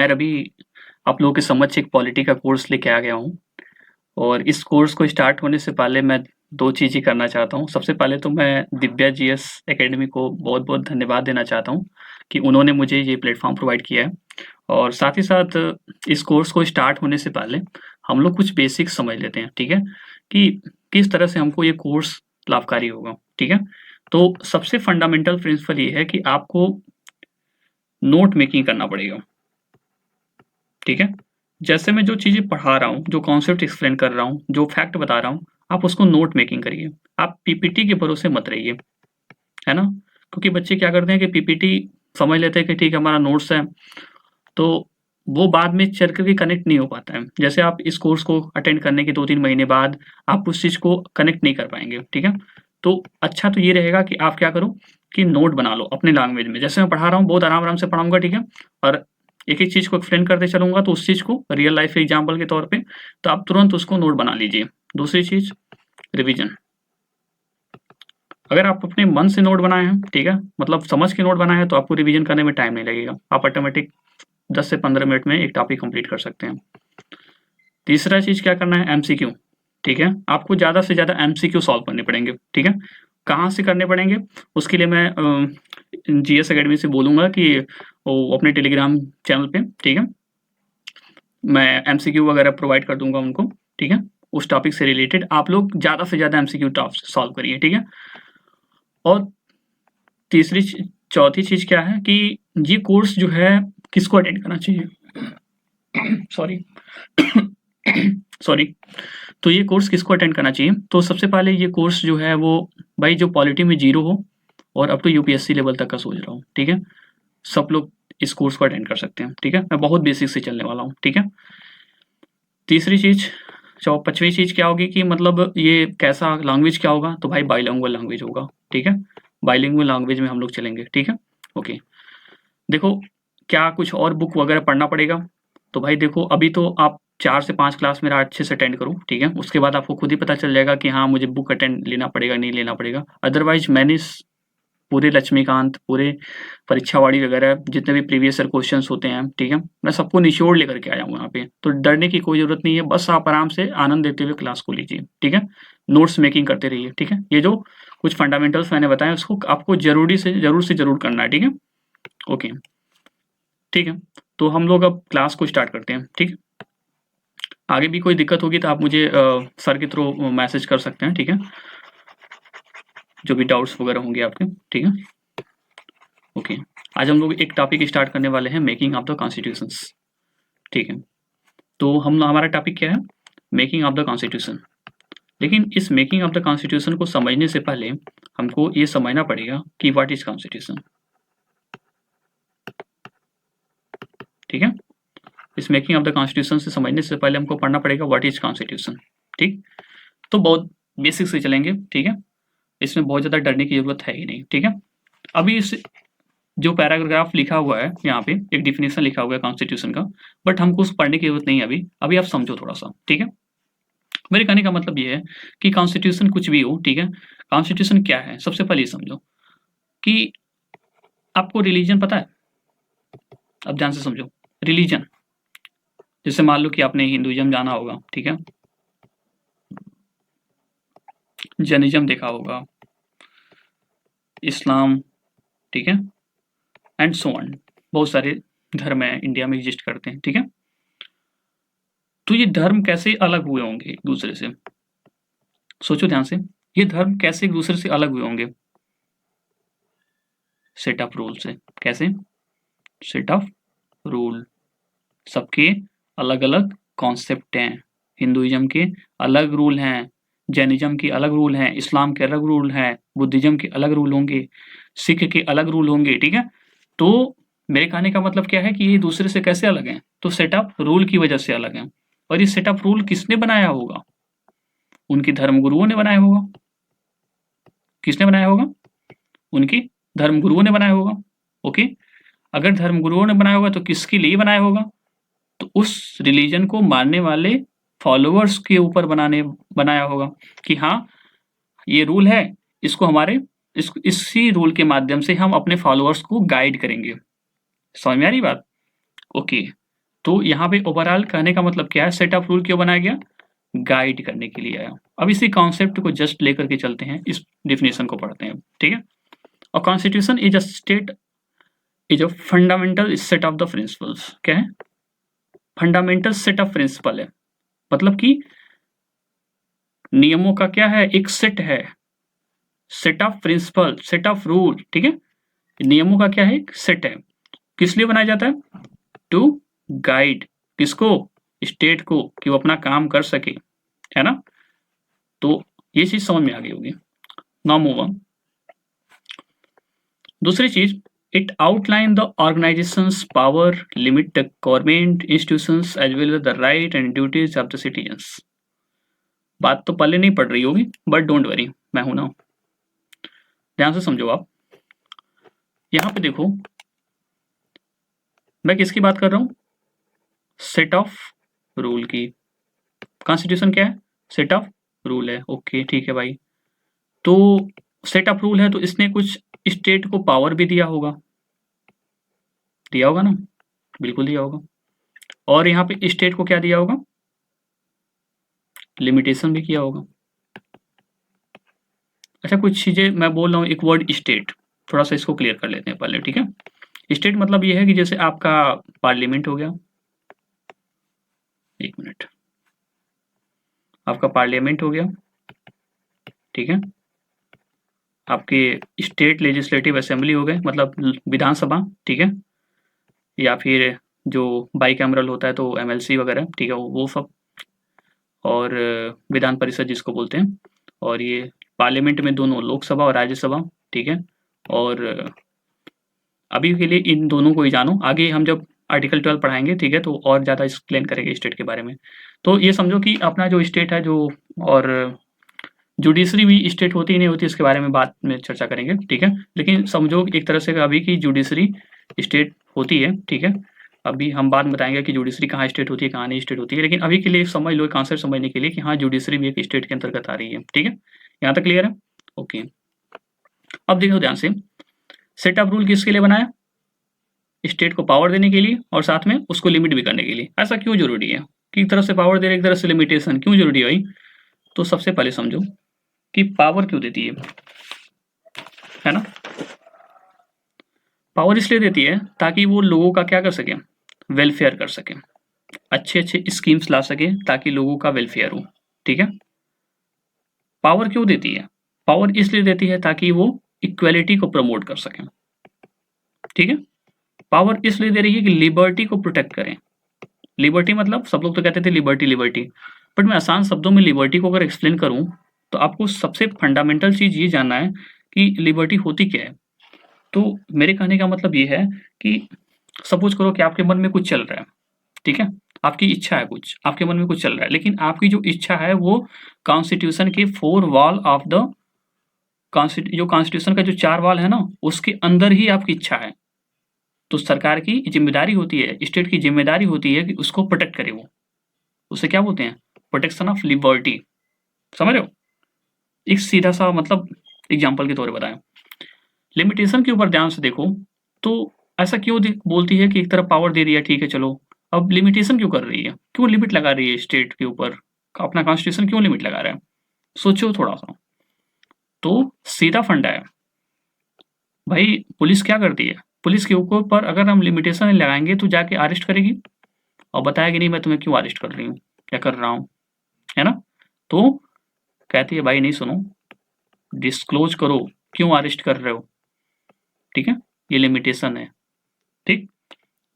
मैं अभी आप लोगों के समक्ष एक पॉलिटी का कोर्स लेके आ गया हूँ और इस कोर्स को स्टार्ट होने से पहले मैं 2 चीज़ें करना चाहता हूँ। सबसे पहले तो मैं दिव्या जीएस एकेडमी को बहुत-बहुत धन्यवाद देना चाहता हूँ कि उन्होंने मुझे ये प्लेटफ़ॉर्म प्रोवाइड किया है और साथ ही साथ इस कोर्स को स्टार्ट होने से पहले हम लोग कुछ बेसिक्स समझ लेते हैं, ठीक है? कि किस तरह से हमको ये कोर्स लाभकारी होगा, ठीक है? तो सबसे फंडामेंटल प्रिंसिपल ये है कि आपको नोट मेकिंग करना पड़ेगा, ठीक है? जैसे मैं जो चीज़ें पढ़ा रहा हूँ, जो कॉन्सेप्ट एक्सप्लेन कर रहा हूँ, जो फैक्ट बता रहा हूँ, आप उसको नोट मेकिंग करिए। आप पीपीटी के भरोसे मत रहिए, है ना? क्योंकि बच्चे क्या करते हैं कि पीपीटी समझ लेते हैं कि ठीक है हमारा नोट्स है, तो वो बाद में चल कर के कनेक्ट नहीं हो पाता है। जैसे आप इस कोर्स को अटेंड करने के 2-3 महीने बाद आप उस चीज़ को कनेक्ट नहीं कर पाएँगे, ठीक है? तो अच्छा तो ये रहेगा कि आप क्या करो कि नोट बना लो अपने लैंग्वेज में। जैसे मैं पढ़ा रहा हूँ बहुत आराम-आराम से पढ़ाऊँगा, ठीक है? और एक-एक चीज़ को एक्सप्लेन करते चलूँगा तो उस चीज़ को रियल लाइफ एग्ज़ाम्पल के तौर पे, तो आप तुरंत उसको नोट बना लीजिए। दूसरी चीज़ रिवीजन। अगर आप अपने मन से नोट बनाए हैं, ठीक है? मतलब समझ के नोट बनाए हैं तो आपको रिवीजन करने में टाइम नहीं लगेगा। आप ऑटोमेटिक 10 से 15 मिनट में एक टॉपिक कंप्लीट कर सकते हैं। तीसरा चीज़ क्या करना है एमसीक्यू, ठीक है? आपको ज़्यादा से ज़्यादा एमसीक्यू सॉल्व करने पड़ेंगे, ठीक है? कहाँ से करने पड़ेंगे? उसके लिए मैं जीएस अकेडमी से बोलूँगा कि वो अपने टेलीग्राम चैनल पे, ठीक है? मैं एमसीक्यू वगैरह प्रोवाइड कर दूँगा उनको, ठीक है? उस टॉपिक से रिलेटेड आप लोग ज़्यादा से ज़्यादा एमसीक्यू टॉप्स सॉल्व करिए, ठीक है? और तीसरी ची चौथी चीज़ क्या है कि ये कोर्स जो है किसको अटेंड करना चाहिए? Sorry sorry. तो ये कोर्स किसको अटेंड करना चाहिए? तो सबसे पहले ये कोर्स जो है वो भाई जो पॉलिटी में 0 हो और अप टू यूपीएससी लेवल तक का सोच रहा हूँ, ठीक है? सब लोग इस कोर्स को अटेंड कर सकते हैं, ठीक है? मैं बहुत बेसिक से चलने वाला हूँ, ठीक है? तीसरी चीज़ 5वीं चीज़ क्या होगी कि मतलब ये कैसा लैंग्वेज क्या होगा? तो भाई बाइलिंगुअल लैंग्वेज होगा, ठीक है? बाइलिंगुअल लैंग्वेज में हम लोग चलेंगे, ठीक है? ओके। देखो, क्या कुछ और बुक वगैरह पढ़ना पड़ेगा? तो भाई देखो अभी तो आप 4 से 5 क्लास मेरा अच्छे से अटेंड करो, ठीक है? उसके बाद आपको खुद ही पता चल जाएगा कि हाँ, मुझे बुक अटेंड लेना पड़ेगा, नहीं लेना पड़ेगा। अदरवाइज़ मैंने स पूरे लक्ष्मीकांत, पूरे परीक्षावाड़ी वगैरह जितने भी प्रीवियस ईयर क्वेश्चन्स होते हैं, ठीक है? मैं सबको निचोड़ लेकर के आया हूँ यहाँ पे। तो डरने की कोई ज़रूरत नहीं है, बस आप आराम से आनंद लेते हुए क्लास को लीजिए, ठीक है? नोट्स मेकिंग करते रहिए, ठीक है? ये जो कुछ फंडामेंटल्स मैंने बताए उसको आपको ज़रूर से ज़रूर करना है, ठीक है? ओके। ठीक है, तो हम लोग अब क्लास को स्टार्ट करते हैं, ठीक है? आगे भी कोई दिक्कत होगी तो आप मुझे सर के थ्रू मैसेज कर सकते हैं, ठीक है? जो भी डाउट्स वगैरह होंगे आपके, ठीक है? ओके, आज हम लोग एक टॉपिक स्टार्ट करने वाले हैं मेकिंग ऑफ द कॉन्स्टिट्यूशंस, ठीक है? तो हमारा टॉपिक क्या है? Making of the constitution. लेकिन इस मेकिंग ऑफ द कॉन्स्टिट्यूशन को समझने से पहले हमको ये समझना पड़ेगा कि व्हाट इज़ कॉन्स्टिट्यूशन, ठीक है? इस मेकिंग ऑफ द कॉन्स्टिट्यूशन से समझने से पहले हमको पढ़ना पड़ेगा व्हाट इज़ कॉन्स्टिट्यूशन, ठीक? तो बहुत बेसिक से चलेंगे, ठीक है? इसमें बहुत ज़्यादा डरने की ज़रूरत है ही नहीं, ठीक है? अभी इस जो पैराग्राफ लिखा हुआ है यहाँ पे एक डेफिनेशन लिखा हुआ है कॉन्स्टिट्यूशन का, बट हमको उस पढ़ने की ज़रूरत नहीं है अभी। अभी आप समझो थोड़ा-सा, ठीक है? मेरे कहने का मतलब ये है कि कॉन्स्टिट्यूशन कुछ भी हो, ठीक है? कॉन्स्टिट्यूशन क्या है? सबसे पहले ये समझो कि आपको रिलीजन पता है? अब ध्यान से समझो, रिलीजन जैसे मान लो कि आपने हिंदुइज़्म जाना होगा, ठीक है? जैनिज़्म देखा होगा, इस्लाम, ठीक है? And so on. बहुत सारे धर्म हैं, इंडिया में एग्जिस्ट करते हैं, ठीक है? तो ये धर्म कैसे अलग हुए होंगे एक दूसरे से? सोचो ध्यान से, ये धर्म कैसे एक दूसरे से अलग हुए होंगे? सेट ऑफ रूल से। कैसे? Set of rule. सबके अलग-अलग कॉन्सेप्ट हैं। हिंदुइज़्म के अलग रूल हैं, जैनिज़्म के अलग रूल हैं, इस्लाम के अलग रूल हैं, बुद्धिज़्म के अलग रूल होंगे, सिख के अलग रूल होंगे, ठीक है? तो मेरे कहने का मतलब क्या है कि ये दूसरे से कैसे अलग हैं? तो सेट ऑफ रूल की वजह से अलग हैं। और ये सेट ऑफ रूल किसने बनाया होगा? उनके धर्मगुरुओं ने बनाया होगा। किसने बनाया होगा? उनके धर्मगुरुओं ने बनाया होगा, ओके? अगर धर्मगुरुओं ने बनाया होगा तो किसके लिए बनाया होगा? तो उस रिलीजन को मानने वाले फॉलोअर्स के ऊपर बनाया होगा कि हाँ, ये रूल है, इसको हमारे इसी रूल के माध्यम से हम अपने फॉलोअर्स को गाइड करेंगे। समझ में आ रही बात? ओके। तो यहाँ पे ओवरऑल कहने का मतलब क्या है, सेट ऑफ रूल क्यों बनाया गया, गाइड करने के लिए आया। अब इसी कॉन्सेप्ट को जस्ट लेकर के चलते हैं, इस डिफिनेशन को पढ़ते हैं, ठीक है। और constitution is a state is a fundamental set of the principles, क्या है, फंडामेंटल सेट ऑफ प्रिंसिपल है, मतलब कि नियमों का क्या है, एक सेट है, set of principle, set of rule, ठीक है। नियमों का क्या है, एक सेट है, किस लिए बनाया जाता है, टू गाइड किसको, स्टेट को, कि वो अपना काम कर सके, है ना। तो ये चीज समझ में आ गई होगी। Now move on. दूसरी चीज, it outline the organisations power, limit the government institutions as well as the right and duties of the citizens. बात तो पहले नहीं पढ़ रही होगी, बट डोंट वरी, मैं हूं ना, ध्यान से समझो आप। यहां पे देखो, मैं किसकी बात कर रहा हूं, सेट ऑफ रूल की। कॉन्स्टिट्यूशन क्या है, सेट ऑफ रूल है, ओके ठीक है भाई। तो सेट ऑफ रूल है, तो इसने कुछ स्टेट को पावर भी दिया होगा, दिया होगा ना, बिल्कुल दिया होगा। और यहाँ पे स्टेट को क्या दिया होगा, लिमिटेशन भी किया होगा। अच्छा, कुछ चीजें मैं बोल रहा हूँ, एक वर्ड स्टेट, थोड़ा सा इसको क्लियर कर लेते हैं पहले, ठीक है। स्टेट मतलब ये है कि जैसे आपका पार्लियामेंट हो गया, एक मिनट, आपका पार्लियामेंट हो गया, ठीक है, आपके स्टेट लेजिस्लेटिव असेंबली हो गए, मतलब विधानसभा, ठीक है, या फिर जो बाई कैमरल होता है तो एमएलसी वगैरह, ठीक है, वो सब, और विधान परिषद जिसको बोलते हैं, और ये पार्लियामेंट में दोनों लोकसभा और राज्यसभा, ठीक है। और अभी के लिए इन दोनों को ही जानो, आगे हम जब आर्टिकल 12 पढ़ाएंगे, ठीक है, तो और ज़्यादा एक्सप्लेन करेंगे स्टेट के बारे में। तो ये समझो कि अपना जो स्टेट है, जो और जुडिशरी भी स्टेट होती ही नहीं होती, इसके बारे में बाद में चर्चा करेंगे, ठीक है। लेकिन समझो एक तरह से अभी की जुडिशरी स्टेट होती है, ठीक है। अभी हम बाद में बताएंगे कि जुडिशरी कहाँ स्टेट होती है, कहाँ नहीं स्टेट होती है, लेकिन अभी के लिए समझ लो, कॉन्सेप्ट समझने के लिए कि हाँ, जुडिशरी भी एक स्टेट के अंतर्गत आ रही है, ठीक है। यहाँ तक क्लियर है, ओके। अब देखो ध्यान से, सेट ऑफ रूल किसके लिए बनाया, स्टेट को पावर देने के लिए, और साथ में उसको लिमिट भी करने के लिए। ऐसा क्यों जरूरी है कि एक तरफ से पावर दे रहे, एक तरफ से लिमिटेशन, क्यों जरूरी है भाई। तो सबसे पहले समझो कि पावर क्यों देती है ना। पावर इसलिए देती है ताकि वो लोगों का क्या कर सके, वेलफेयर कर सके, अच्छे अच्छे स्कीम्स ला सके ताकि लोगों का वेलफेयर हो, ठीक है। पावर क्यों देती है, पावर इसलिए देती है ताकि वो इक्वेलिटी को प्रमोट कर सके, ठीक है। पावर इसलिए दे रही है कि लिबर्टी को प्रोटेक्ट करें। लिबर्टी मतलब सब लोग तो कहते थे लिबर्टी लिबर्टी, बट मैं आसान शब्दों में लिबर्टी को अगर एक्सप्लेन करूं, तो आपको सबसे फंडामेंटल चीज ये जानना है कि लिबर्टी होती क्या है। तो मेरे कहने का मतलब ये है कि सपोज करो कि आपके मन में कुछ चल रहा है, ठीक है, आपकी इच्छा है, कुछ आपके मन में कुछ चल रहा है, लेकिन आपकी जो इच्छा है वो कॉन्स्टिट्यूशन के 4 वॉल ऑफ द जो कॉन्स्टिट्यूशन का जो 4 वॉल है ना, उसके अंदर ही आपकी इच्छा है। तो सरकार की जिम्मेदारी होती है, स्टेट की जिम्मेदारी होती है कि उसको प्रोटेक्ट करे वो, उसे क्या बोलते हैं, प्रोटेक्शन ऑफ लिबर्टी, समझ रहे हो। एक सीधा सा मतलब एग्जाम्पल के तौर पर बताएं, लिमिटेशन के ऊपर ध्यान से देखो, तो ऐसा क्यों बोलती है कि एक तरफ पावर दे दिया, ठीक है चलो, अब लिमिटेशन क्यों कर रही है, क्यों लिमिट लगा रही है स्टेट के ऊपर, अपना कॉन्स्टिट्यूशन क्यों लिमिट लगा रहा है, सोचो थोड़ा सा। तो सीधा फंडा है भाई, पुलिस क्या करती है, पुलिस के ऊपर अगर हम लिमिटेशन नहीं लगाएंगे तो जाके अरेस्ट करेगी, और बताएगी नहीं मैं तुम्हें क्यों अरेस्ट कर रही हूँ, क्या कर रहा हूँ, है ना। तो कहती है भाई नहीं सुनो, डिस्क्लोज करो क्यों अरेस्ट कर रहे हो, ठीक है, ये लिमिटेशन है, ठीक।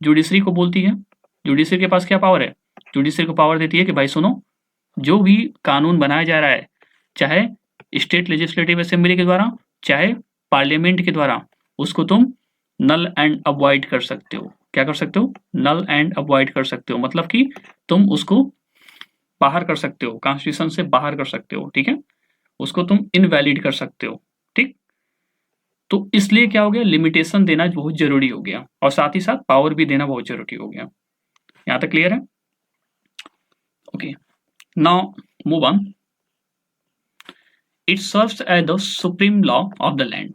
जुडिशरी को बोलती है, जुडिशरी के पास क्या पावर है, जुडिशरी को पावर देती है कि भाई सुनो, जो भी कानून बनाया जा रहा है, चाहे स्टेट लेजिस्लेटिव असेंबली के द्वारा, चाहे पार्लियामेंट के द्वारा, उसको तुम नल एंड अवॉइड कर सकते हो। क्या कर सकते हो, नल एंड अवॉइड कर सकते हो, मतलब कि तुम उसको बाहर कर सकते हो, कॉन्स्टिट्यूशन से बाहर कर सकते हो, ठीक है, उसको तुम इनवैलिड कर सकते हो, ठीक। तो इसलिए क्या हो गया, लिमिटेशन देना बहुत जरूरी हो गया, और साथ ही साथ पावर भी देना बहुत जरूरी हो गया। यहां तक क्लियर है, okay. Now move on. It serves as the supreme law of the land,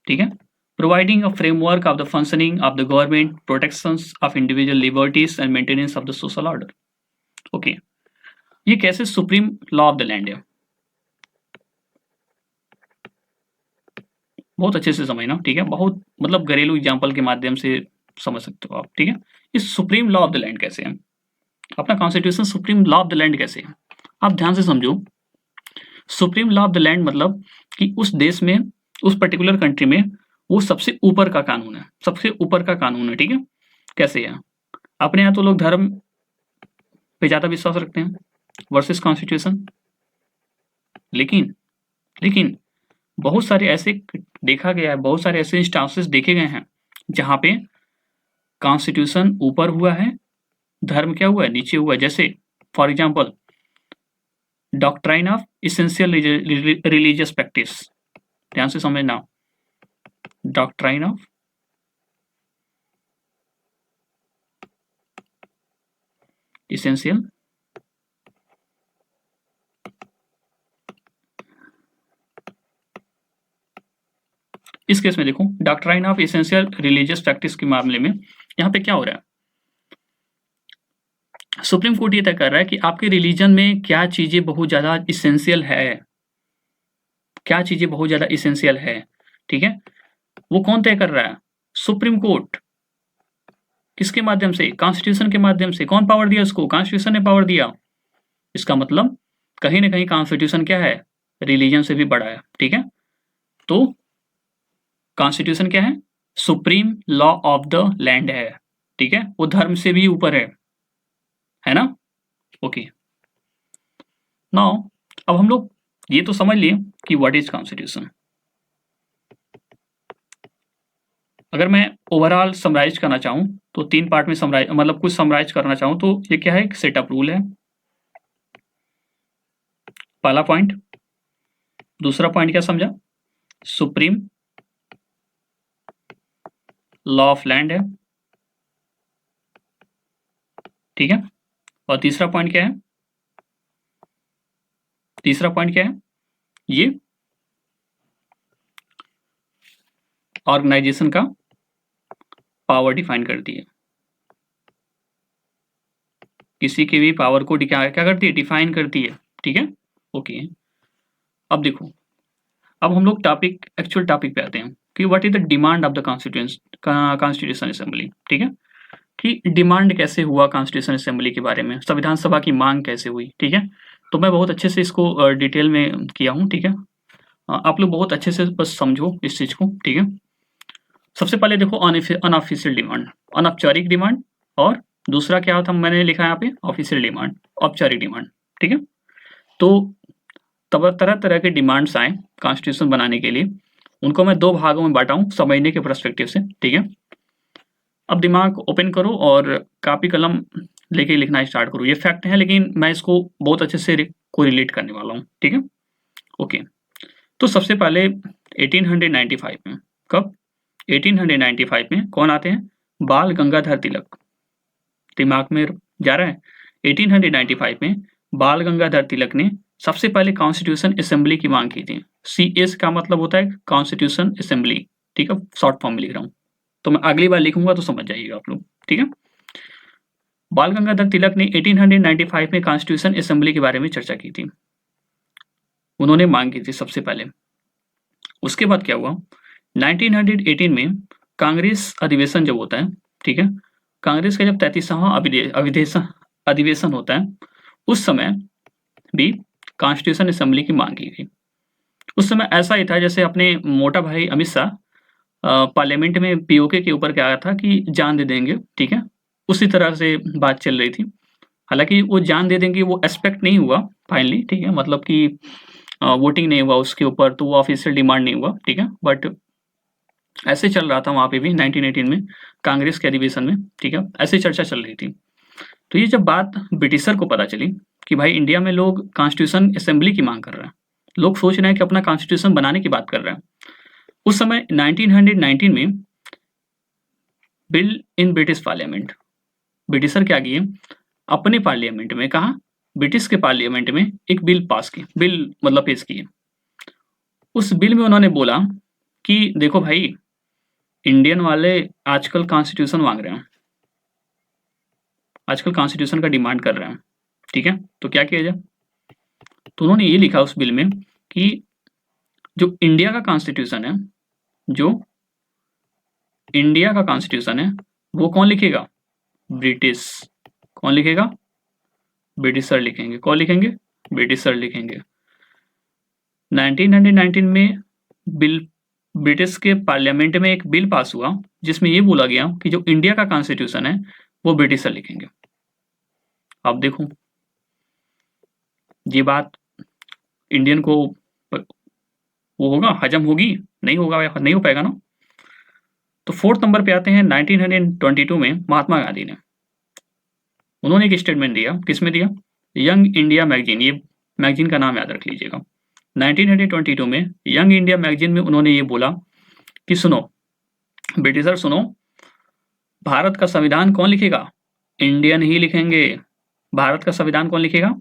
ठीक है। providing a framework of the functioning of the government, protections of individual liberties and maintenance of the social order. Okay, ये कैसे supreme law of the land है, बहुत अच्छे से समझना, ठीक है, बहुत मतलब घरेलू एग्जाम्पल के माध्यम से समझ सकते हो आप, ठीक है। इस supreme law of the land कैसे है, अपना constitution supreme law of the land कैसे है, आप ध्यान से समझो। Supreme law of the land मतलब कि उस देश में, उस पर्टिकुलर कंट्री में वो सबसे ऊपर का कानून है, सबसे ऊपर का कानून है, ठीक है। कैसे है, अपने यहाँ तो लोग धर्म पे ज्यादा विश्वास रखते हैं वर्सेस कॉन्स्टिट्यूशन, लेकिन लेकिन बहुत सारे ऐसे देखा गया है, बहुत सारे ऐसे इंस्टांसेस देखे गए हैं जहां पे कॉन्स्टिट्यूशन ऊपर हुआ है, धर्म क्या हुआ है, नीचे हुआ है। जैसे for example doctrine of essential religious practice, ध्यान से समझना, डॉक्ट्राइन ऑफ इसेंशियल इस केस में देखो, doctrine of essential religious practice के मामले में यहाँ पे क्या हो रहा है, सुप्रीम कोर्ट ये तय कर रहा है कि आपके रिलीजन में क्या चीजें बहुत ज्यादा इसेंशियल है, क्या चीजें बहुत ज्यादा इसेंशियल है, ठीक है। वो कौन तय कर रहा है, सुप्रीम कोर्ट। किसके माध्यम से, कॉन्स्टिट्यूशन के माध्यम से। कौन पावर दिया उसको, कॉन्स्टिट्यूशन ने पावर दिया। इसका मतलब कहीं ना कहीं कॉन्स्टिट्यूशन क्या है, रिलीजन से भी बड़ा है, ठीक है। तो कॉन्स्टिट्यूशन क्या है, supreme law of the land है, ठीक है, वो धर्म से भी ऊपर है ना। ओके, नाउ अब हम लोग ये तो समझ लिए कि व्हाट इज कॉन्स्टिट्यूशन। अगर मैं ओवरऑल समराइज करना चाहूं तो 3 पार्ट में समराइज, मतलब कुछ समराइज करना चाहूं तो ये क्या है, सेट ऑफ रूल है, पहला पॉइंट। दूसरा पॉइंट क्या समझा, सुप्रीम लॉ ऑफ लैंड है, ठीक है। और तीसरा पॉइंट क्या है, तीसरा पॉइंट क्या है, ये ऑर्गेनाइजेशन का पावर डिफाइन करती है, किसी की भी पावर को क्या करती है, डिफाइन करती है, ठीक है। ओके, अब देखो, अब हम लोग टॉपिक, एक्चुअल टॉपिक पे आते हैं कि what is the demand of the constitution assembly, ठीक है, कि डिमांड कैसे हुआ कॉन्स्टिट्यूशन असेंबली के बारे में, संविधान सभा की मांग कैसे हुई, ठीक है। तो मैं बहुत अच्छे से इसको डिटेल में किया हूँ, ठीक है। आप लोग बहुत अच्छे से बस समझो इस चीज को, ठीक है। सबसे पहले देखो अनऑफिशियल डिमांड, अनौपचारिक डिमांड, और दूसरा क्या होता, मैंने लिखा है यहाँ पे ऑफिशियल डिमांड, औपचारिक डिमांड, ठीक है। तो तब तरह तरह के डिमांड्स आए कॉन्स्टिट्यूशन बनाने के लिए, उनको मैं 2 भागों में बांटा हूँ समझने के पर्सपेक्टिव से, ठीक है। अब दिमाग ओपन करो और कापी कलम लेके लिखना स्टार्ट करो, ये फैक्ट है लेकिन मैं इसको बहुत अच्छे से कोरिलेट करने वाला हूँ, ठीक है। ओके, तो सबसे पहले 1895 में, कब, 1895 में कौन आते हैं, बाल गंगाधर तिलक, दिमाग में जा रहा है। 1895 में बाल गंगाधर तिलक ने सबसे पहले कॉन्स्टिट्यूशन असेंबली की मांग की थी। CS का मतलब होता है कॉन्स्टिट्यूशन असेंबली, ठीक है, शॉर्ट फॉर्म में लिख रहा हूँ, तो मैं अगली बार लिखूंगा तो समझ जाइएगा आप लोग, ठीक है। बाल गंगाधर तिलक ने 1895 में कॉन्स्टिट्यूशन असेंबली के बारे में चर्चा की थी, उन्होंने मांग की थी सबसे पहले। उसके बाद क्या हुआ, 1918 में कांग्रेस अधिवेशन जब होता है, ठीक है, कांग्रेस का जब 33वां अधिवेशन होता है, उस समय भी कॉन्स्टिट्यूशन असेंबली की मांग की गई। उस समय ऐसा ही था जैसे अपने मोटा भाई अमित शाह पार्लियामेंट में POK के ऊपर क्या आया था कि जान दे देंगे, ठीक है, उसी तरह से बात चल रही थी। हालांकि वो जान दे देंगे वो एक्सपेक्ट नहीं हुआ फाइनली, ठीक है, मतलब कि वोटिंग नहीं हुआ उसके ऊपर, तो वो ऑफिशियल डिमांड नहीं हुआ, ठीक है, बट ऐसे चल रहा था वहां पे भी 1918 में कांग्रेस के अधिवेशन में, ठीक है, ऐसे चर्चा चल रही थी। तो ये जब बात ब्रिटिशर को पता चली कि भाई इंडिया में लोग कॉन्स्टिट्यूशन असेंबली की मांग कर रहे हैं, लोग सोच रहे हैं कि अपना कॉन्स्टिट्यूशन बनाने की बात कर रहे हैं, उस समय 1919 में bill in British parliament, britisher क्या किए, अपने पार्लियामेंट में, कहा, ब्रिटिश के पार्लियामेंट में एक बिल पास की, बिल मतलब पेश किए। उस बिल में उन्होंने बोला कि देखो भाई, इंडियन वाले आजकल कॉन्स्टिट्यूशन मांग रहे हैं, आजकल कॉन्स्टिट्यूशन का डिमांड कर रहे हैं, ठीक है। तो क्या किया जाए, तो उन्होंने ये लिखा उस बिल में कि जो इंडिया का कॉन्स्टिट्यूशन है, जो इंडिया का कॉन्स्टिट्यूशन है वो कौन लिखेगा, ब्रिटिश। कौन लिखेगा, ब्रिटिशर लिखेंगे। कौन लिखेंगे, ब्रिटिशर लिखेंगे। 1919 में बिल ब्रिटिश के पार्लियामेंट में एक बिल पास हुआ जिसमें ये बोला गया कि जो इंडिया का कॉन्स्टिट्यूशन है वो ब्रिटिशर लिखेंगे। अब देखो ये बात इंडियन को वो होगा, हजम होगी, नहीं होगा, नहीं हो पाएगा ना। तो 4th नंबर पे आते हैं 1922 में महात्मा गांधी ने, उन्होंने एक स्टेटमेंट दिया। किसमें दिया, यंग इंडिया मैगजीन, ये मैगजीन का नाम याद रख लीजिएगा। 1922 में यंग इंडिया मैगजीन में उन्होंने ये बोला कि सुनो ब्रिटिशर, सुनो, भारत का संविधान कौन लिखेगा, इंडियन ही लिखेंगे। भारत का संविधान कौन लिखेगा,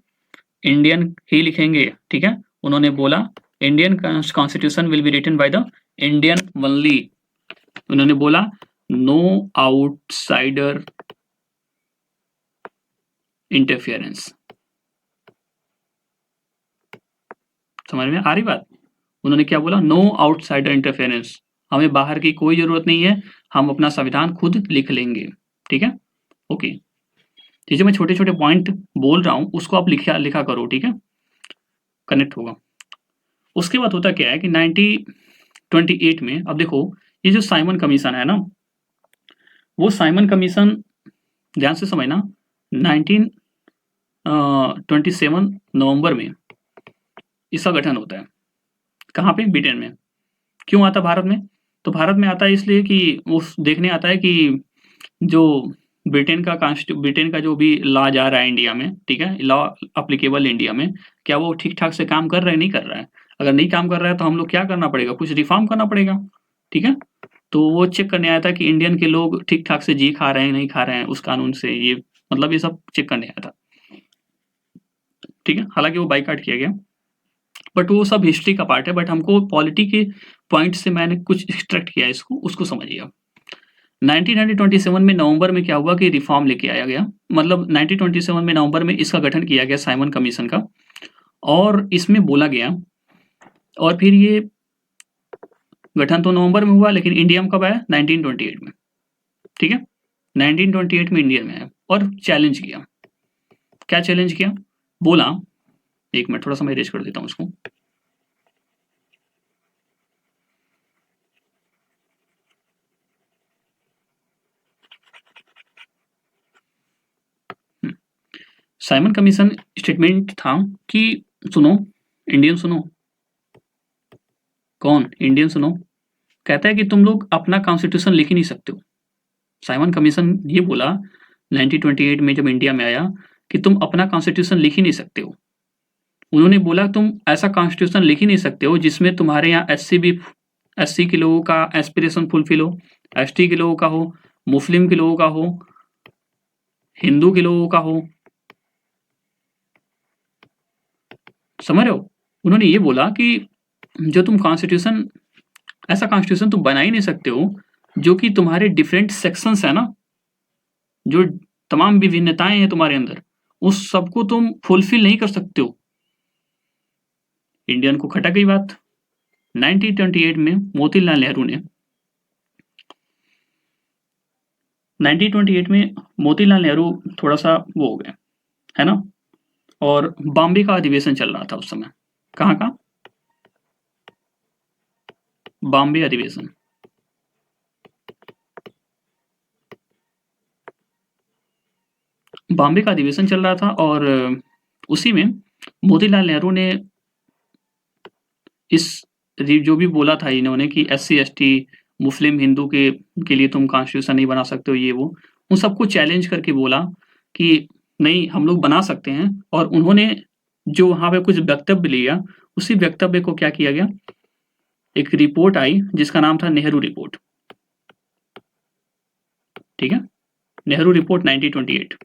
इंडियन ही लिखेंगे, ठीक है। उन्होंने बोला Indian constitution will be written by the Indian only. उन्होंने बोला नो आउटसाइडर इंटरफेरेंस। समझ में आ रही बात, उन्होंने क्या बोला, नो आउटसाइडर इंटरफेरेंस, हमें बाहर की कोई जरूरत नहीं है, हम अपना संविधान खुद लिख लेंगे, ठीक है। ओके, तो जो मैं छोटे छोटे पॉइंट बोल रहा हूं उसको आप लिखा करो, ठीक है, कनेक्ट होगा। उसके बाद होता क्या है कि 1928 में, अब देखो ये जो साइमन कमीशन है ना, वो साइमन कमीशन ध्यान से समझना, 1927 नवंबर में इसका गठन होता है। कहाँ पे, ब्रिटेन में। क्यों आता भारत में, तो भारत में आता है इसलिए कि वो देखने आता है कि जो ब्रिटेन का जो भी लॉ जा रहा है इंडिया में, ठीक है, लॉ अप्लीकेबल इंडिया में, क्या वो ठीक ठाक से काम कर रहा है, नहीं कर रहा है। अगर नहीं काम कर रहा है तो हम लोग क्या करना पड़ेगा, कुछ रिफॉर्म करना पड़ेगा, ठीक है। तो वो चेक करने आया था कि इंडियन के लोग ठीक ठाक से जी खा रहे हैं, नहीं खा रहे हैं उस कानून से, ये मतलब ये सब चेक करने आया था, ठीक है। हालांकि वो बाइकाट किया गया, बट वो सब हिस्ट्री का पार्ट है, बट हमको पॉलिटी के पॉइंट से मैंने कुछ एक्सट्रैक्ट किया इसको, उसको समझिए। 1927 में नवंबर में क्या हुआ कि रिफॉर्म लेके आया गया, मतलब 1927 में नवंबर में इसका गठन किया गया साइमन कमीशन का, और इसमें बोला गया, और फिर ये गठन तो नवंबर में हुआ लेकिन इंडिया में कब आया, 1928 में, ठीक है। 1928 में इंडिया में आया और चैलेंज किया। क्या चैलेंज किया, बोला, एक मिनट थोड़ा सा मैं इरेज कर देता हूं उसको। साइमन कमीशन स्टेटमेंट था कि सुनो इंडियन, सुनो, कौन, इंडियन सुनो, कहता है कि तुम लोग अपना कॉन्स्टिट्यूशन लिख ही नहीं सकते हो। साइमन कमीशन ये बोला 1928 में जब इंडिया में आया कि तुम अपना कॉन्स्टिट्यूशन लिख ही नहीं सकते हो। उन्होंने बोला तुम ऐसा कॉन्स्टिट्यूशन लिख ही नहीं सकते हो जिसमें तुम्हारे यहाँ एससी के लोगों का एस्पिरेशन फुलफिल हो, एसटी के लोगों का हो, मुस्लिम के लोगों का हो, हिंदू के लोगों का हो, समझ रहे हो। उन्होंने ये बोला कि जो तुम कॉन्स्टिट्यूशन, ऐसा कॉन्स्टिट्यूशन तुम बना ही नहीं सकते हो जो कि तुम्हारे डिफरेंट सेक्शंस है ना, जो तमाम विभिन्नताएं हैं तुम्हारे अंदर, उस सबको तुम फुलफिल नहीं कर सकते हो। इंडियन को खटक गई बात। 1928 में मोतीलाल नेहरू ने 1928 में मोतीलाल नेहरू थोड़ा सा वो हो गए, है ना, और बॉम्बे का अधिवेशन चल रहा था उस समय। कहाँ का, बॉम्बे अधिवेशन। बॉम्बे का अधिवेशन चल रहा था और उसी में मोतीलाल नेहरू ने इस जो भी बोला था इन्होंने कि एससी एसटी मुस्लिम हिंदू के लिए तुम कॉन्स्टिट्यूशन नहीं बना सकते हो, ये वो, उन सबको चैलेंज करके बोला कि नहीं हम लोग बना सकते हैं। और उन्होंने जो वहां पे कुछ वक्तव्य लिया, उसी वक्तव्य को क्या किया गया, एक रिपोर्ट आई जिसका नाम था नेहरू रिपोर्ट, ठीक है, नेहरू रिपोर्ट 1928।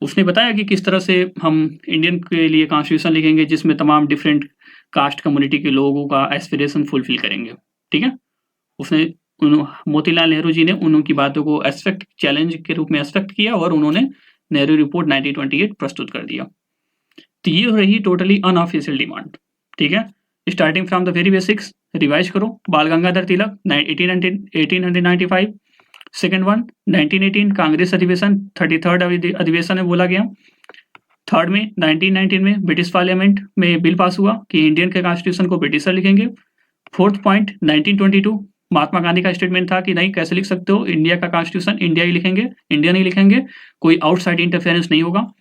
उसने बताया कि किस तरह से हम इंडियन के लिए कॉन्स्टिट्यूशन लिखेंगे जिसमें तमाम डिफरेंट कास्ट कम्युनिटी के लोगों का एस्पिरेशन फुलफिल करेंगे, ठीक है। उसने मोतीलाल नेहरू जी ने उनकी बातों को एस्पेक्ट चैलेंज के रूप में एस्पेक्ट किया और उन्होंने नेहरू रिपोर्ट 1928 प्रस्तुत कर दिया। तो ये रही टोटली अनऑफिशियल डिमांड। ठीक है, starting from the very basics revise करो। बाल गंगाधर तिलक 1895। सेकेंड वन 1918 कांग्रेस अधिवेशन 33rd अधिवेशन में बोला गया। थर्ड में 1919 में ब्रिटिश पार्लियामेंट में बिल पास हुआ कि इंडियन के कॉन्स्टिट्यूशन को ब्रिटिशर लिखेंगे। फोर्थ पॉइंट 1922 महात्मा गांधी का स्टेटमेंट था कि नहीं, कैसे लिख सकते हो, इंडिया का कॉन्स्टिट्यूशन इंडिया ही लिखेंगे, इंडियन ही लिखेंगे, कोई आउटसाइड इंटरफेरेंस नहीं होगा।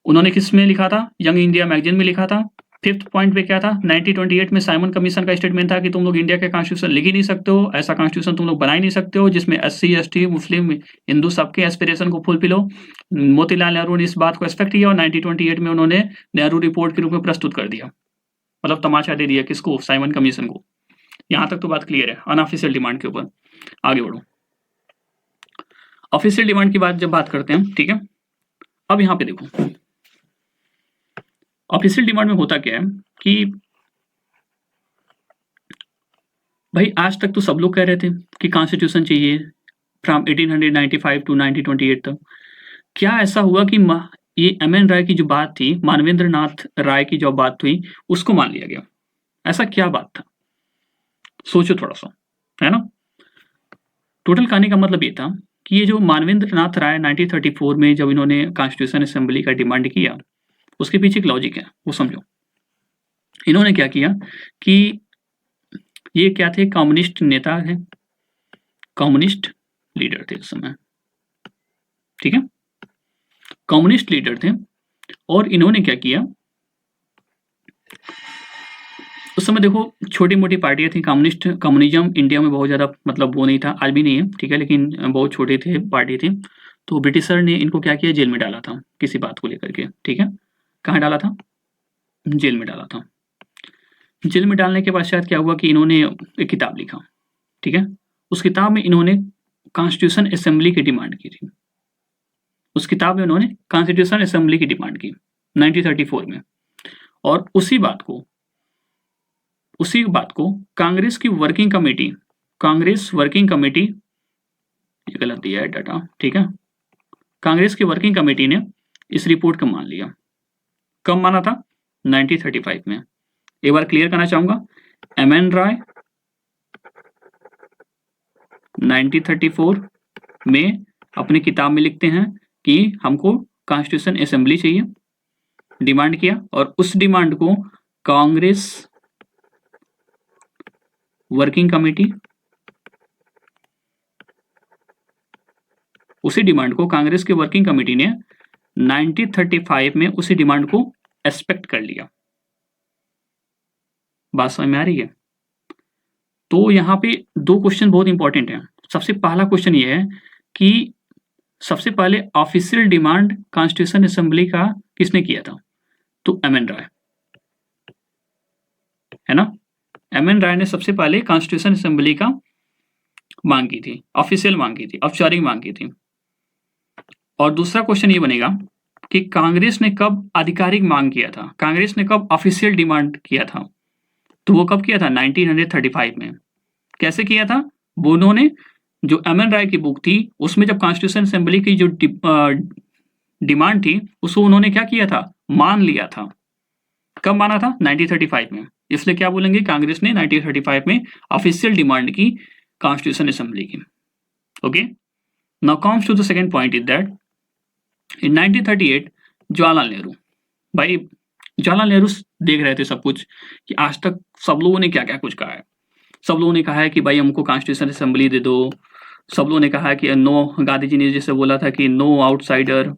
उन्होंने किस में लिखा था? यंग इंडिया मैगजीन में लिखा था। फिफ्थ पॉइंट पे क्या था? 1928 में साइमन कमीशन का स्टेटमेंट था कि तुम लोग इंडिया के कॉन्स्टिट्यूशन लिख ही नहीं सकते हो, ऐसा कॉन्स्टिट्यूशन तुम लोग बना ही नहीं सकते हो जिसमें SC ST मुस्लिम हिंदू सबके एस्पिरेशन को फुलफिल हो। मोतीलाल नेहरू ने इस बात को एक्सपेक्ट किया और 1928 में उन्होंने नेहरू रिपोर्ट के रूप में प्रस्तुत कर दिया, मतलब तमाशा दे दिया किसको? साइमन कमीशन को। यहां तक तो बात क्लियर है अनऑफिशियल डिमांड के ऊपर। आगे बढ़ो, ऑफिशियल डिमांड की बात जब बात करते हैं, ठीक है। अब यहां पे देखो ऑफिशियल डिमांड में होता क्या है कि भाई आज तक तो सब लोग कह रहे थे कि कॉन्स्टिट्यूशन चाहिए फ्रॉम 1895 टू 1928 तक। क्या ऐसा हुआ कि ये MN राय की जो बात थी, मानवेंद्र नाथ राय की जो बात हुई, उसको मान लिया गया? ऐसा क्या बात था? सोचो थोड़ा सा, है ना। टोटल कहानी का मतलब ये था कि ये जो मानवेंद्र नाथ राय 1934 में जब इन्होंने कॉन्स्टिट्यूशन असेंबली का डिमांड किया, उसके पीछे एक लॉजिक है, वो समझो। इन्होंने क्या किया कि ये क्या थे? कम्युनिस्ट नेता थे, कम्युनिस्ट लीडर थे उस समय, ठीक है, कम्युनिस्ट लीडर थे। और इन्होंने क्या किया, उस समय देखो छोटी मोटी पार्टियां थी, कम्युनिज्म इंडिया में बहुत ज्यादा मतलब वो नहीं था, आज भी नहीं है, ठीक है, लेकिन बहुत छोटे थे पार्टी थी। तो ब्रिटिशर ने इनको क्या किया? जेल में डाला था किसी बात को लेकर के, ठीक है। कहाँ डाला था? जेल में डाला था। जेल में डालने के पश्चात क्या हुआ कि इन्होंने एक किताब लिखा, ठीक है। उस किताब में इन्होंने कॉन्स्टिट्यूशन असेंबली की डिमांड की थी। उस किताब में उन्होंने कॉन्स्टिट्यूशन असेंबली की डिमांड की 1934 में। और उसी बात को कांग्रेस की वर्किंग कमेटी, ये गलत दिया है डाटा, ठीक है, कांग्रेस की वर्किंग कमेटी ने इस रिपोर्ट को मान लिया। कब माना था? 1935 में। एक बार क्लियर करना चाहूंगा, MN राय 1934 में अपनी किताब में लिखते हैं कि हमको कॉन्स्टिट्यूशन असेंबली चाहिए, डिमांड किया, और उस डिमांड को कांग्रेस वर्किंग कमेटी, उसी डिमांड को कांग्रेस की वर्किंग कमेटी ने 1935 में उसी डिमांड को एक्सपेक्ट कर लिया। बात समझ में आ रही है? तो यहाँ पे दो क्वेश्चन बहुत इंपॉर्टेंट हैं। सबसे पहला क्वेश्चन ये है कि सबसे पहले ऑफिशियल डिमांड कॉन्स्टिट्यूशन असेंबली का किसने किया था? तो MN राय, है ना। MN राय ने सबसे पहले कॉन्स्टिट्यूशन असेंबली का मांग की थी, ऑफिशियल मांग की थी, औपचारिक मांग की थी। और दूसरा क्वेश्चन ये बनेगा कि कांग्रेस ने कब आधिकारिक मांग किया था, कांग्रेस ने कब ऑफिशियल डिमांड किया था? तो वो कब किया था? 1935 में। कैसे किया था? वो उन्होंने जो MN राय की बुक थी उसमें जब कॉन्स्टिट्यूशन असेंबली की जो डिमांड थी उसको उन्होंने क्या किया था? मान लिया था। कब माना था? 1935 में। इसलिए क्या बोलेंगे? कांग्रेस ने 1935 में ऑफिशियल डिमांड की कॉन्स्टिट्यूशन असेंबली की। Okay, now comes to the second point is that in 1938 Jawaharlal Nehru, भाई जवाहरलाल नेहरू देख रहे थे सब कुछ कि आज तक सब लोगों ने क्या क्या कुछ कहा है। सब लोगों ने कहा है कि भाई हमको कॉन्स्टिट्यूशन असेंबली दे दो, सब लोगों ने कहा है कि नो, गांधी जी ने जैसे बोला था कि नो आउटसाइडर,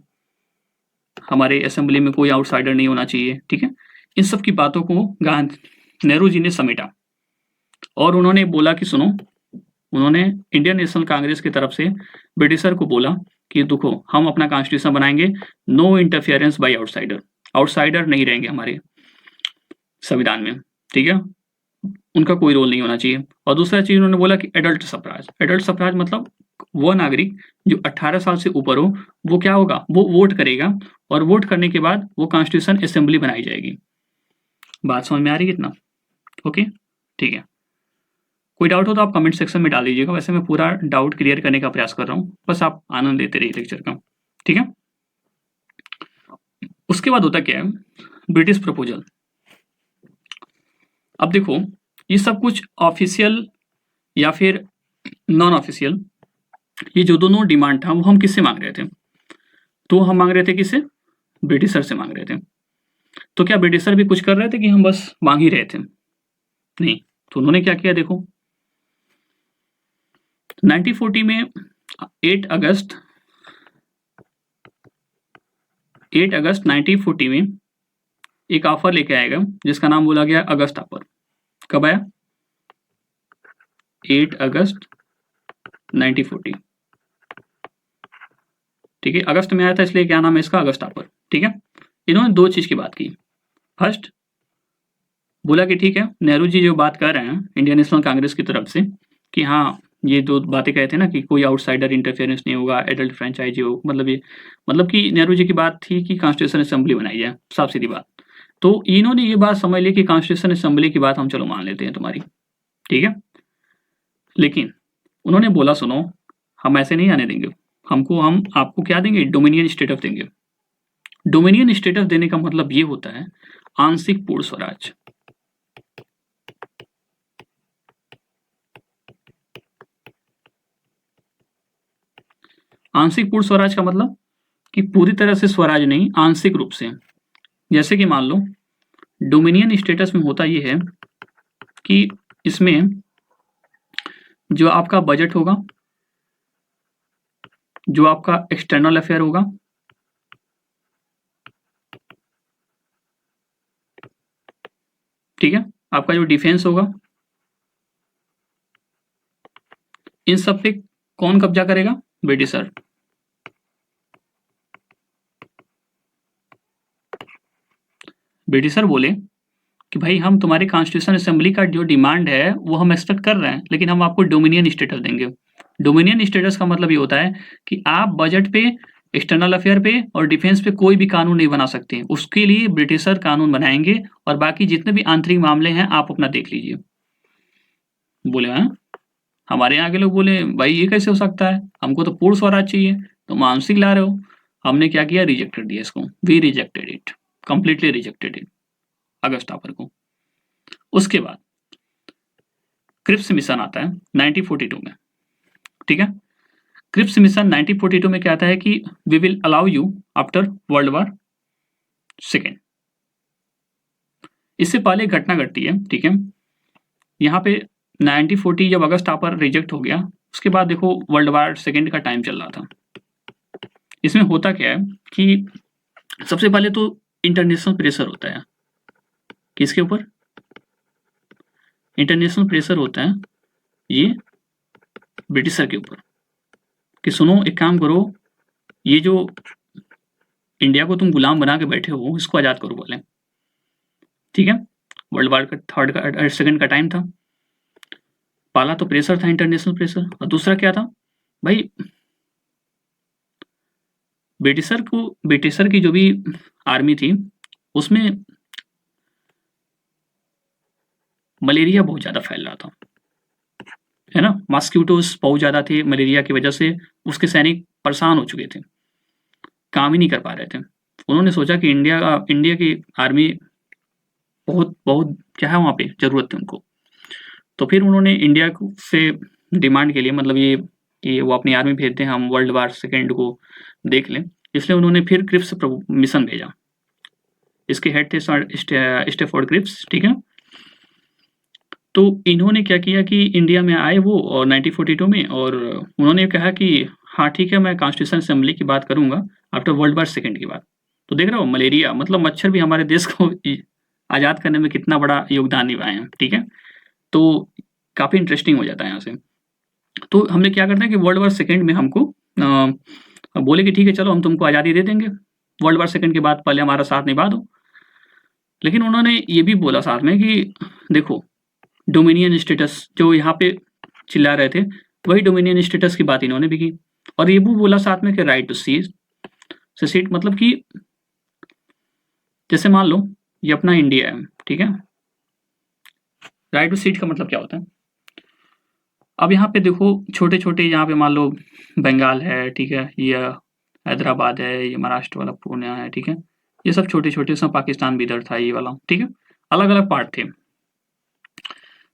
हमारे असेंबली में कोई आउटसाइडर नहीं होना चाहिए, ठीक है। इन सब की बातों को नेहरू जी ने समेटा और उन्होंने बोला कि सुनो, उन्होंने इंडियन नेशनल कांग्रेस की तरफ से ब्रिटिशर को बोला कि देखो हम अपना कॉन्स्टिट्यूशन बनाएंगे, no interference by outsider, outsider नहीं रहेंगे हमारे संविधान में, ठीक है, उनका कोई रोल नहीं होना चाहिए। और दूसरा चीज उन्होंने बोला कि एडल्ट सफराज मतलब वो नागरिक जो 18 साल से ऊपर हो वो क्या होगा? वो वोट करेगा और वोट करने के बाद वो कॉन्स्टिट्यूशन असेंबली बनाई जाएगी। बात समझ में आ रही है इतना? ओके, ठीक है। कोई डाउट हो तो आप कमेंट सेक्शन में डाल दीजिएगा, वैसे मैं पूरा डाउट क्लियर करने का प्रयास कर रहा हूँ, बस आप आनंद लेते रहिए लेक्चर का, ठीक है। उसके बाद होता क्या है, ब्रिटिश प्रपोजल। अब देखो ये सब कुछ ऑफिशियल या फिर नॉन ऑफिशियल, ये जो दोनों डिमांड था वो हम किससे मांग रहे थे, तो हम मांग रहे थे किससे, ब्रिटिशर से मांग रहे थे। तो क्या ब्रिटिशर भी कुछ कर रहे थे कि हम बस मांग ही रहे थे, नहीं। तो उन्होंने क्या किया देखो, 1940 में 8 अगस्त 1940 में एक ऑफर लेके आएगा जिसका नाम बोला गया अगस्त ऑफर। कब आया, 8 अगस्त 1940, ठीक है, अगस्त में आया था, इसलिए क्या नाम है इसका, अगस्त ऑफर, ठीक है। इन्होंने दो चीज की बात की। फर्स्ट बोला कि ठीक है, नेहरू जी जो बात कर रहे हैं इंडियन नेशनल कांग्रेस की तरफ से कि हाँ ये दो बातें कहे थे ना कि कोई आउटसाइडर इंटरफेरेंस नहीं होगा, एडल्ट फ्रेंचाइजी हो, मतलब ये मतलब कि नेहरू जी की बात थी कि कॉन्स्टिट्यूशन असेंबली बनाई जाए, साफ सीधी बात। तो इन्होंने ये बात समझ ली कि कॉन्स्टिट्यूशन असेंबली की बात हम चलो मान लेते हैं तुम्हारी, ठीक है। लेकिन उन्होंने बोला सुनो, हम ऐसे नहीं आने देंगे, हम आपको क्या देंगे, डोमिनियन स्टेटस देंगे। डोमिनियन स्टेटस देने का मतलब ये होता है आंशिक पूर्ण स्वराज। आंशिक पूर्ण स्वराज का मतलब कि पूरी तरह से स्वराज नहीं, आंशिक रूप से। जैसे कि मान लो डोमिनियन स्टेटस में होता यह है कि इसमें जो आपका बजट होगा, जो आपका एक्सटर्नल अफेयर होगा, ठीक है, आपका जो डिफेंस होगा, इन सब पे कौन कब्जा करेगा, ब्रिटिशर। ब्रिटिशर बोले कि भाई हम तुम्हारी कॉन्स्टिट्यूशन असेंबली का जो डिमांड है वो हम एक्सपेक्ट कर रहे हैं, लेकिन हम आपको डोमिनियन स्टेटस देंगे। डोमिनियन स्टेटस का मतलब ये होता है कि आप बजट पे, एक्सटर्नल अफेयर पे और डिफेंस पे कोई भी कानून नहीं बना सकते, उसके लिए ब्रिटिशर कानून बनाएंगे और बाकी जितने भी आंतरिक मामले हैं आप अपना देख लीजिए। बोले हाँ, हमारे यहाँ के लोग बोले भाई ये कैसे हो सकता है, हमको तो पूर्ण स्वराज चाहिए, तो मानसिक ला रहे हो। हमने क्या किया, रिजेक्ट कर दिया इसको, we rejected it, completely rejected it, अगस्त ऑफर को। उसके बाद क्रिप्स मिशन आता है 1942 में, ठीक है। क्रिप्स मिशन 1942 में क्या आता है कि we will allow you after world war second. इससे पहले एक घटना घटती है, ठीक है। यहाँ पे 1940 जब अगस्त ऑफर रिजेक्ट हो गया, उसके बाद देखो वर्ल्ड वॉर सेकेंड का टाइम चल रहा था। इसमें होता क्या है कि सबसे पहले तो इंटरनेशनल प्रेशर होता है, किसके ऊपर, इंटरनेशनल प्रेशर होता है ये ब्रिटिशर के ऊपर कि सुनो एक काम करो, ये जो इंडिया को तुम गुलाम बना के बैठे हो इसको आजाद करो बोले, ठीक है। वर्ल्ड वॉर का थर्ड का सेकंड का टाइम था। पहला तो प्रेशर था, इंटरनेशनल प्रेशर, और दूसरा क्या था भाई, ब्रिटिशर की जो भी आर्मी थी उसमें मलेरिया बहुत ज्यादा फैल रहा था, है ना, मॉस्किटोस बहुत ज्यादा थे, मलेरिया की वजह से उसके सैनिक परेशान हो चुके थे, काम ही नहीं कर पा रहे थे। उन्होंने सोचा कि इंडिया की आर्मी बहुत बहुत क्या है वहाँ पे जरूरत थी उनको। तो फिर उन्होंने इंडिया से डिमांड के लिए, मतलब ये वो अपनी आर्मी भेजते हैं, हम वर्ल्ड वॉर सेकेंड को देख लें, इसलिए उन्होंने फिर क्रिप्स मिशन भेजा। इसके हेड थे स्टेफोर्ड क्रिप्स, ठीक है। तो इन्होंने क्या किया कि इंडिया में आए वो और 1942 में, और उन्होंने कहा कि हाँ ठीक है मैं कॉन्स्टिट्यूशन असेंबली की बात करूंगा आफ्टर वर्ल्ड वॉर सेकेंड की बात। तो देख रहे हो मलेरिया मतलब मच्छर भी हमारे देश को आज़ाद करने में कितना बड़ा योगदान निभाए हैं, ठीक है। तो काफ़ी इंटरेस्टिंग हो जाता है यहाँ से। तो हमने क्या करना है कि वर्ल्ड वॉर सेकेंड में हमको बोले कि ठीक है चलो हम तुमको आज़ादी दे देंगे, वर्ल्ड वॉर सेकेंड के बाद पहले हमारा साथ निभा दो। लेकिन उन्होंने ये भी बोला साथ में कि देखो डोमिनियन स्टेटस जो यहाँ पे चिल्ला रहे थे, वही डोमिनियन स्टेटस की बात इन्होंने भी की, और ये भी बोला साथ में कि राइट टू सीट, मतलब कि जैसे मान लो ये अपना इंडिया है, ठीक है। राइट टू सीट का मतलब क्या होता है, अब यहाँ पे देखो छोटे छोटे, यहाँ पे मान लो बंगाल है, ठीक है, ये हैदराबाद है, ये महाराष्ट्र वाला पुणे है, ठीक है, ये सब छोटे छोटे, इसमें पाकिस्तान भी इधर था, ये वाला, ठीक है, अलग अलग पार्ट थे।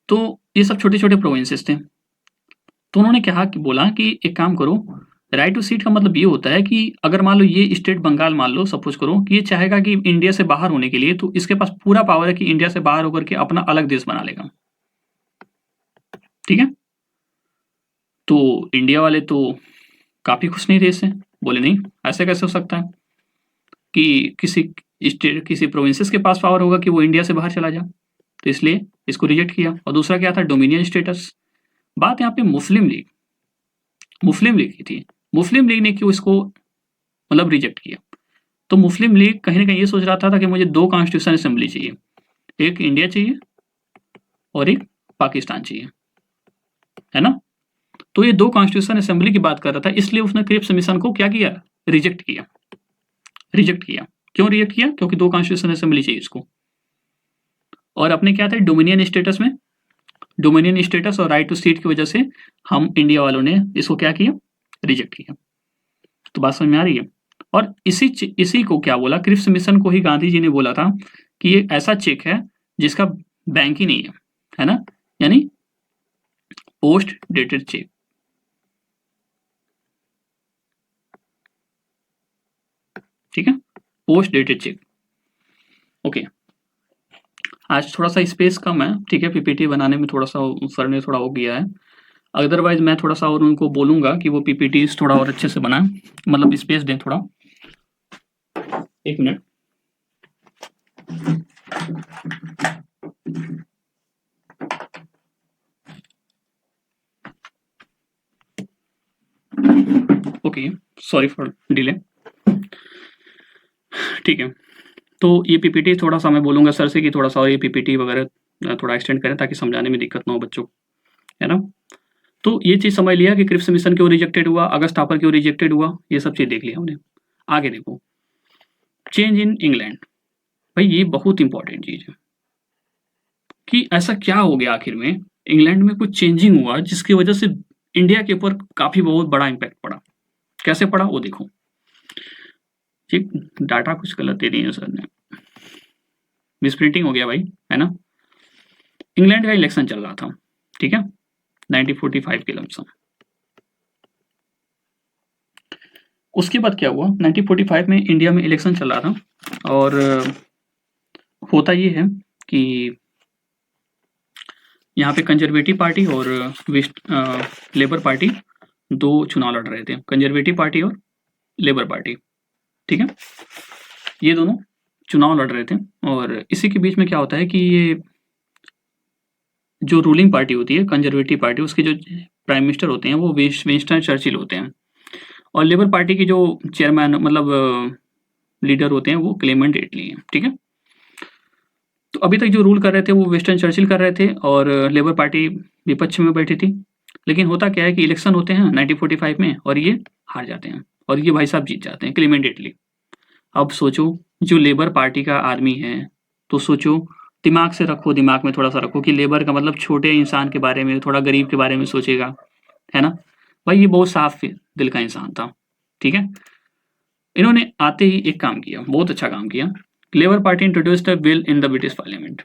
तो ये सब छोटे छोटे प्रोविंसेस थे। तो उन्होंने क्या कि बोला कि एक काम करो, राइट टू सीट का मतलब ये होता है कि अगर मान लो ये स्टेट बंगाल, मान लो सपोज करो कि ये चाहेगा कि इंडिया से बाहर होने के लिए, तो इसके पास पूरा पावर है कि इंडिया से बाहर होकर के अपना अलग देश बना लेगा, ठीक है। तो इंडिया वाले तो काफी खुश नहीं थे इससे, बोले नहीं, ऐसे कैसे हो सकता है कि किसी स्टेट, किसी प्रोविंसेस के पास पावर होगा कि वो इंडिया से बाहर चला जाए, तो इसलिए इसको रिजेक्ट किया। और दूसरा क्या था, डोमिनियन स्टेटस। बात यहाँ पे मुस्लिम लीग की थी। मुस्लिम लीग ने क्यों इसको मतलब रिजेक्ट किया, तो मुस्लिम लीग कहीं ना कहीं ये सोच रहा था कि मुझे दो कॉन्स्टिट्यूशन असेंबली चाहिए, एक इंडिया चाहिए और एक पाकिस्तान चाहिए, है ना। तो ये दो कॉन्स्टिट्यूशन असेंबली की बात कर रहा था, इसलिए उसने क्रिप्स मिशन को क्या किया, रिजेक्ट किया। क्यों रिजेक्ट किया, क्योंकि दो कॉन्स्टिट्यूशन असेंबली चाहिए इसको। और अपने क्या था, डोमिनियन स्टेटस में, डोमिनियन स्टेटस और राइट टू सीट की वजह से हम इंडिया वालों ने इसको क्या किया, रिजेक्ट किया। तो बात समझ में आ रही है। और इसी को क्या बोला, क्रिप्स मिशन को ही गांधी जी ने बोला था कि ये ऐसा चेक है जिसका बैंक ही नहीं है ना, यानी पोस्ट डेटेड चेक। ठीक है, पोस्ट डेटेड चेक। ओके, आज थोड़ा सा स्पेस कम है, ठीक है, पीपीटी बनाने में थोड़ा सा सर ने थोड़ा हो गया है, अदरवाइज मैं थोड़ा सा और उनको बोलूंगा कि वो पीपीटी थोड़ा और अच्छे से बनाएं, मतलब स्पेस दें थोड़ा। एक minute, okay, sorry for delay. ठीक है, तो ये पीपीटी थोड़ा सा मैं बोलूंगा सर से कि थोड़ा सा ये पीपीटी वगैरह थोड़ा एक्सटेंड करें ताकि समझाने में दिक्कत ना हो बच्चों को, है ना। तो ये चीज़ समझ लिया कि क्रिप्स मिशन क्यों रिजेक्टेड हुआ, अगस्त थापर क्यों रिजेक्टेड हुआ, ये सब चीज़ देख लिया हमने। आगे देखो, चेंज इन इंग्लैंड। भाई ये बहुत इंपॉर्टेंट चीज़ है कि ऐसा क्या हो गया आखिर में, इंग्लैंड में कुछ चेंजिंग हुआ जिसकी वजह से इंडिया के ऊपर काफ़ी बहुत बड़ा इम्पैक्ट पड़ा। कैसे पड़ा वो देखो। ठीक, डाटा कुछ गलत दे दी है सर ने, मिसप्रिंटिंग हो गया भाई, है ना। इंग्लैंड का इलेक्शन चल रहा था, ठीक है, 1945 के लमसम। उसके बाद क्या हुआ, 1945 में इंडिया में इलेक्शन चल रहा था, और होता ये है कि यहाँ पे कंजर्वेटिव पार्टी और लेबर पार्टी दो चुनाव लड़ रहे थे, कंजर्वेटिव पार्टी और लेबर पार्टी, ठीक है, ये दोनों चुनाव लड़ रहे थे। और इसी के बीच में क्या होता है कि ये जो रूलिंग पार्टी होती है कंजर्वेटिव पार्टी, उसके जो प्राइम मिनिस्टर होते हैं वो विंस्टन चर्चिल होते हैं, और लेबर पार्टी की जो चेयरमैन मतलब लीडर होते हैं वो क्लेमेंट एटली हैं, ठीक है। तो अभी तक जो रूल कर रहे थे वो विंस्टन चर्चिल कर रहे थे और लेबर पार्टी विपक्ष में बैठी थी। लेकिन होता क्या है कि इलेक्शन होते हैं 1945 में और ये हार जाते हैं और ये भाई साहब जीत जाते हैं, क्लेमेंट एटली। अब सोचो जो लेबर पार्टी का आदमी है, तो सोचो, दिमाग से रखो, दिमाग में थोड़ा सा रखो कि लेबर का मतलब छोटे इंसान के बारे में, थोड़ा गरीब के बारे में सोचेगा, है ना। भाई ये बहुत साफ दिल का इंसान था, ठीक है। इन्होंने आते ही एक काम किया, बहुत अच्छा काम किया। Labour party introduced a bill in the British parliament.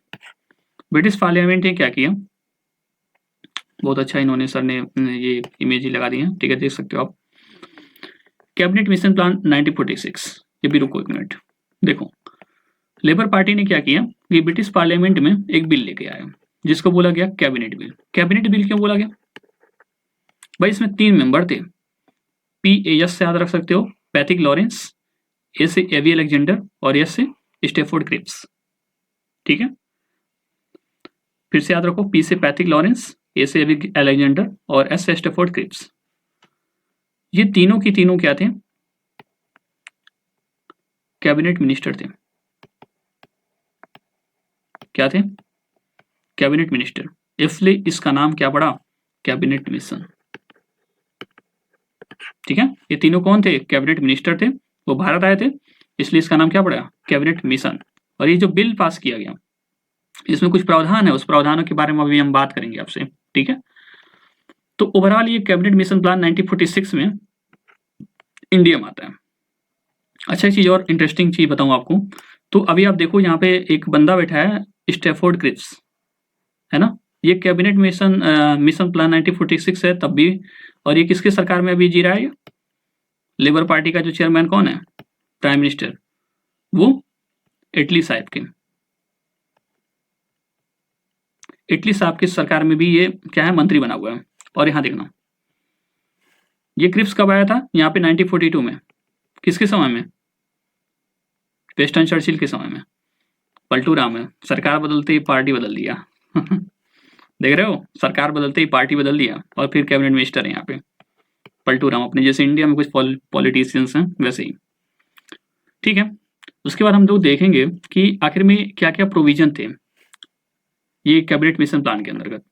British parliament ने क्या किया, बहुत अच्छा, इन्होंने सर ने ये इमेज ही लगा दी है, ठीक है, देख सकते हो आप। कैबिनेट मिशन प्लान 1946, ये भी रुको एक मिनट, देखो लेबर पार्टी ने क्या किया कि ब्रिटिश पार्लियामेंट में एक बिल लेके आया जिसको बोला गया कैबिनेट बिल। कैबिनेट बिल क्यों बोला गया भाई, इसमें 3 मेंबर थे, PAS से याद रख सकते हो, पैथिक लॉरेंस, ए से एवी अलेक्जेंडर और एस से स्टेफोर्ड क्रिप्स, ठीक है। फिर से याद रखो, P से पैथिक लॉरेंस, ए से एवी अलेक्जेंडर और एस से स्टेफोर्ड क्रिप्स। ये तीनों की तीनों क्या थे, कैबिनेट मिनिस्टर थे। क्या थे, कैबिनेट मिनिस्टर, इसलिए इसका नाम क्या पड़ा, कैबिनेट मिशन, ठीक है। ये तीनों कौन थे, कैबिनेट मिनिस्टर थे, वो भारत आए थे, इसलिए इसका नाम क्या पड़ा, कैबिनेट मिशन। और ये जो बिल पास किया गया इसमें कुछ प्रावधान है, उस प्रावधानों के बारे में अभी हम बात करेंगे आपसे, ठीक है। तो ओवरऑल ये कैबिनेट मिशन प्लान 1946 में इंडिया में आता है। अच्छा, एक चीज और इंटरेस्टिंग चीज बताऊं आपको, तो अभी आप देखो यहाँ पे एक बंदा बैठा है, स्टैफोर्ड क्रिप्स, है ना। ये कैबिनेट मिशन प्लान 1946 है तब भी, और ये किसके सरकार में अभी जी रहा है? ये लेबर पार्टी का जो चेयरमैन कौन है, प्राइम मिनिस्टर, वो इटली साहब के, इटली साहब की सरकार में भी ये क्या है, मंत्री बना हुआ है। और यहाँ देखना, ये क्रिप्स कब आया था यहाँ पे? 1942 में। किसके समय में? वेस्टर्न चर्चिल के समय में। पलटू राम है, सरकार बदलते ही पार्टी बदल दिया देख रहे हो, सरकार बदलते ही पार्टी बदल दिया, और फिर कैबिनेट मिनिस्टर है यहाँ पे पलटू राम, अपने जैसे इंडिया में कुछ पॉलिटिशियंस हैं वैसे ही। ठीक है, उसके बाद हम लोग देखेंगे कि आखिर में क्या क्या प्रोविजन थे ये कैबिनेट मिशन प्लान के अंतर्गत।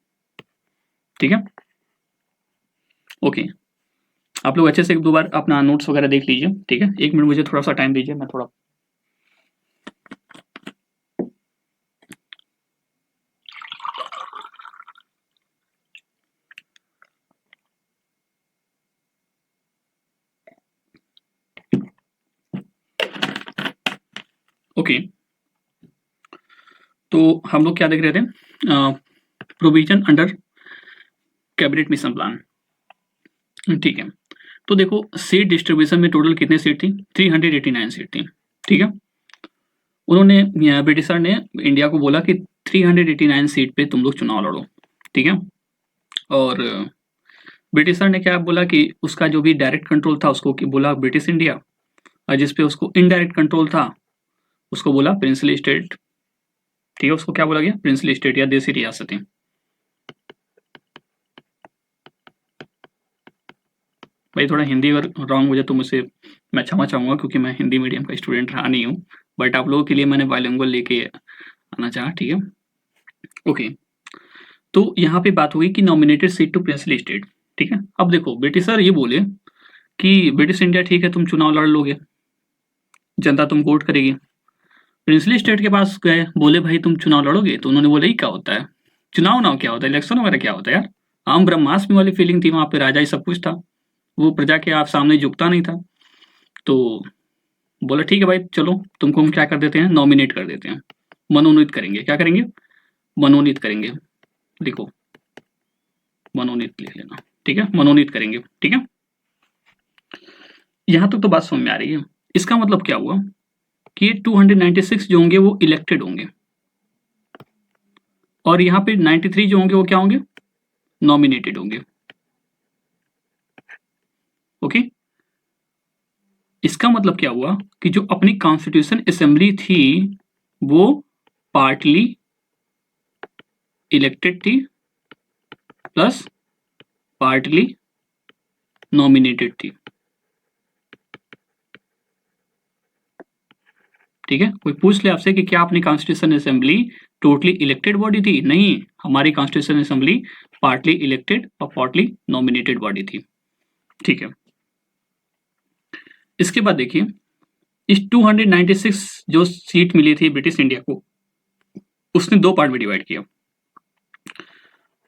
ठीक है, ओके, आप लोग अच्छे से एक दो बार अपना नोट्स वगैरह देख लीजिए। ठीक है, एक मिनट मुझे थोड़ा सा टाइम दीजिए, मैं थोड़ा ओके। तो हम लोग क्या देख रहे थे? Provision under cabinet mission plan. ठीक है, तो देखो सीट डिस्ट्रीब्यूशन में टोटल कितने सीट थी? 389 सीट थी। ठीक है, उन्होंने ब्रिटिशर ने इंडिया को बोला कि 389 सीट पे तुम लोग चुनाव लड़ो। ठीक है, और ब्रिटिशर ने क्या बोला कि उसका जो भी डायरेक्ट कंट्रोल था उसको बोला ब्रिटिश इंडिया, और जिसपे उसको इनडायरेक्ट कंट्रोल था उसको बोला प्रिंसली स्टेट। ठीक है, उसको क्या बोला गया? प्रिंसली स्टेट या देसी रियासतें। भाई थोड़ा हिंदी अगर रॉन्ग हो जाए तो मुझे, मैं क्षमा चाहूंगा क्योंकि मैं हिंदी मीडियम का स्टूडेंट रहा नहीं हूँ, बट आप लोगों के लिए मैंने बाइलिंगुअल लेके आना चाहा। ठीक है, ओके। तो यहाँ पे बात हुई कि nominated seat to princely state. ठीक है, अब देखो ब्रिटिशर ये बोले कि ब्रिटिश इंडिया ठीक है तुम चुनाव लड़ लोगे, जनता तुमको वोट करेगी। प्रिंसली स्टेट के पास गए, बोले भाई तुम चुनाव लड़ोगे? तो उन्होंने बोला ये क्या होता है, चुनाव ना क्या होता है, इलेक्शन वगैरह क्या होता है यार। आम ब्रह्मास्त्र वाली फीलिंग थी वहां पे, राजा ही सब कुछ था, वो प्रजा के आप सामने झुकता नहीं था। तो बोला ठीक है भाई चलो तुमको हम क्या कर देते हैं, नॉमिनेट कर देते हैं, मनोनीत करेंगे। क्या करेंगे? मनोनीत करेंगे। लिखो, मनोनीत लिख लेना। ठीक है, मनोनीत करेंगे। ठीक है, यहां तक तो बात समझ में आ रही है। इसका मतलब क्या हुआ कि 296 जो होंगे वो इलेक्टेड होंगे, और यहाँ पे 93 जो होंगे वो क्या होंगे? नॉमिनेटेड होंगे। ओके, इसका मतलब क्या हुआ कि जो अपनी कॉन्स्टिट्यूशन असेंबली थी वो पार्टली इलेक्टेड थी प्लस पार्टली नॉमिनेटेड थी। ठीक है, कोई पूछ ले आपसे कि क्या अपनी constitution assembly totally elected body थी? नहीं, हमारी कॉन्स्टिट्यूशन असेंबली पार्टली इलेक्टेड और पार्टली नॉमिनेटेड बॉडी थी। ठीक है, इसके बाद देखिए इस 296 जो सीट मिली थी ब्रिटिश इंडिया को, उसने दो पार्ट में डिवाइड किया।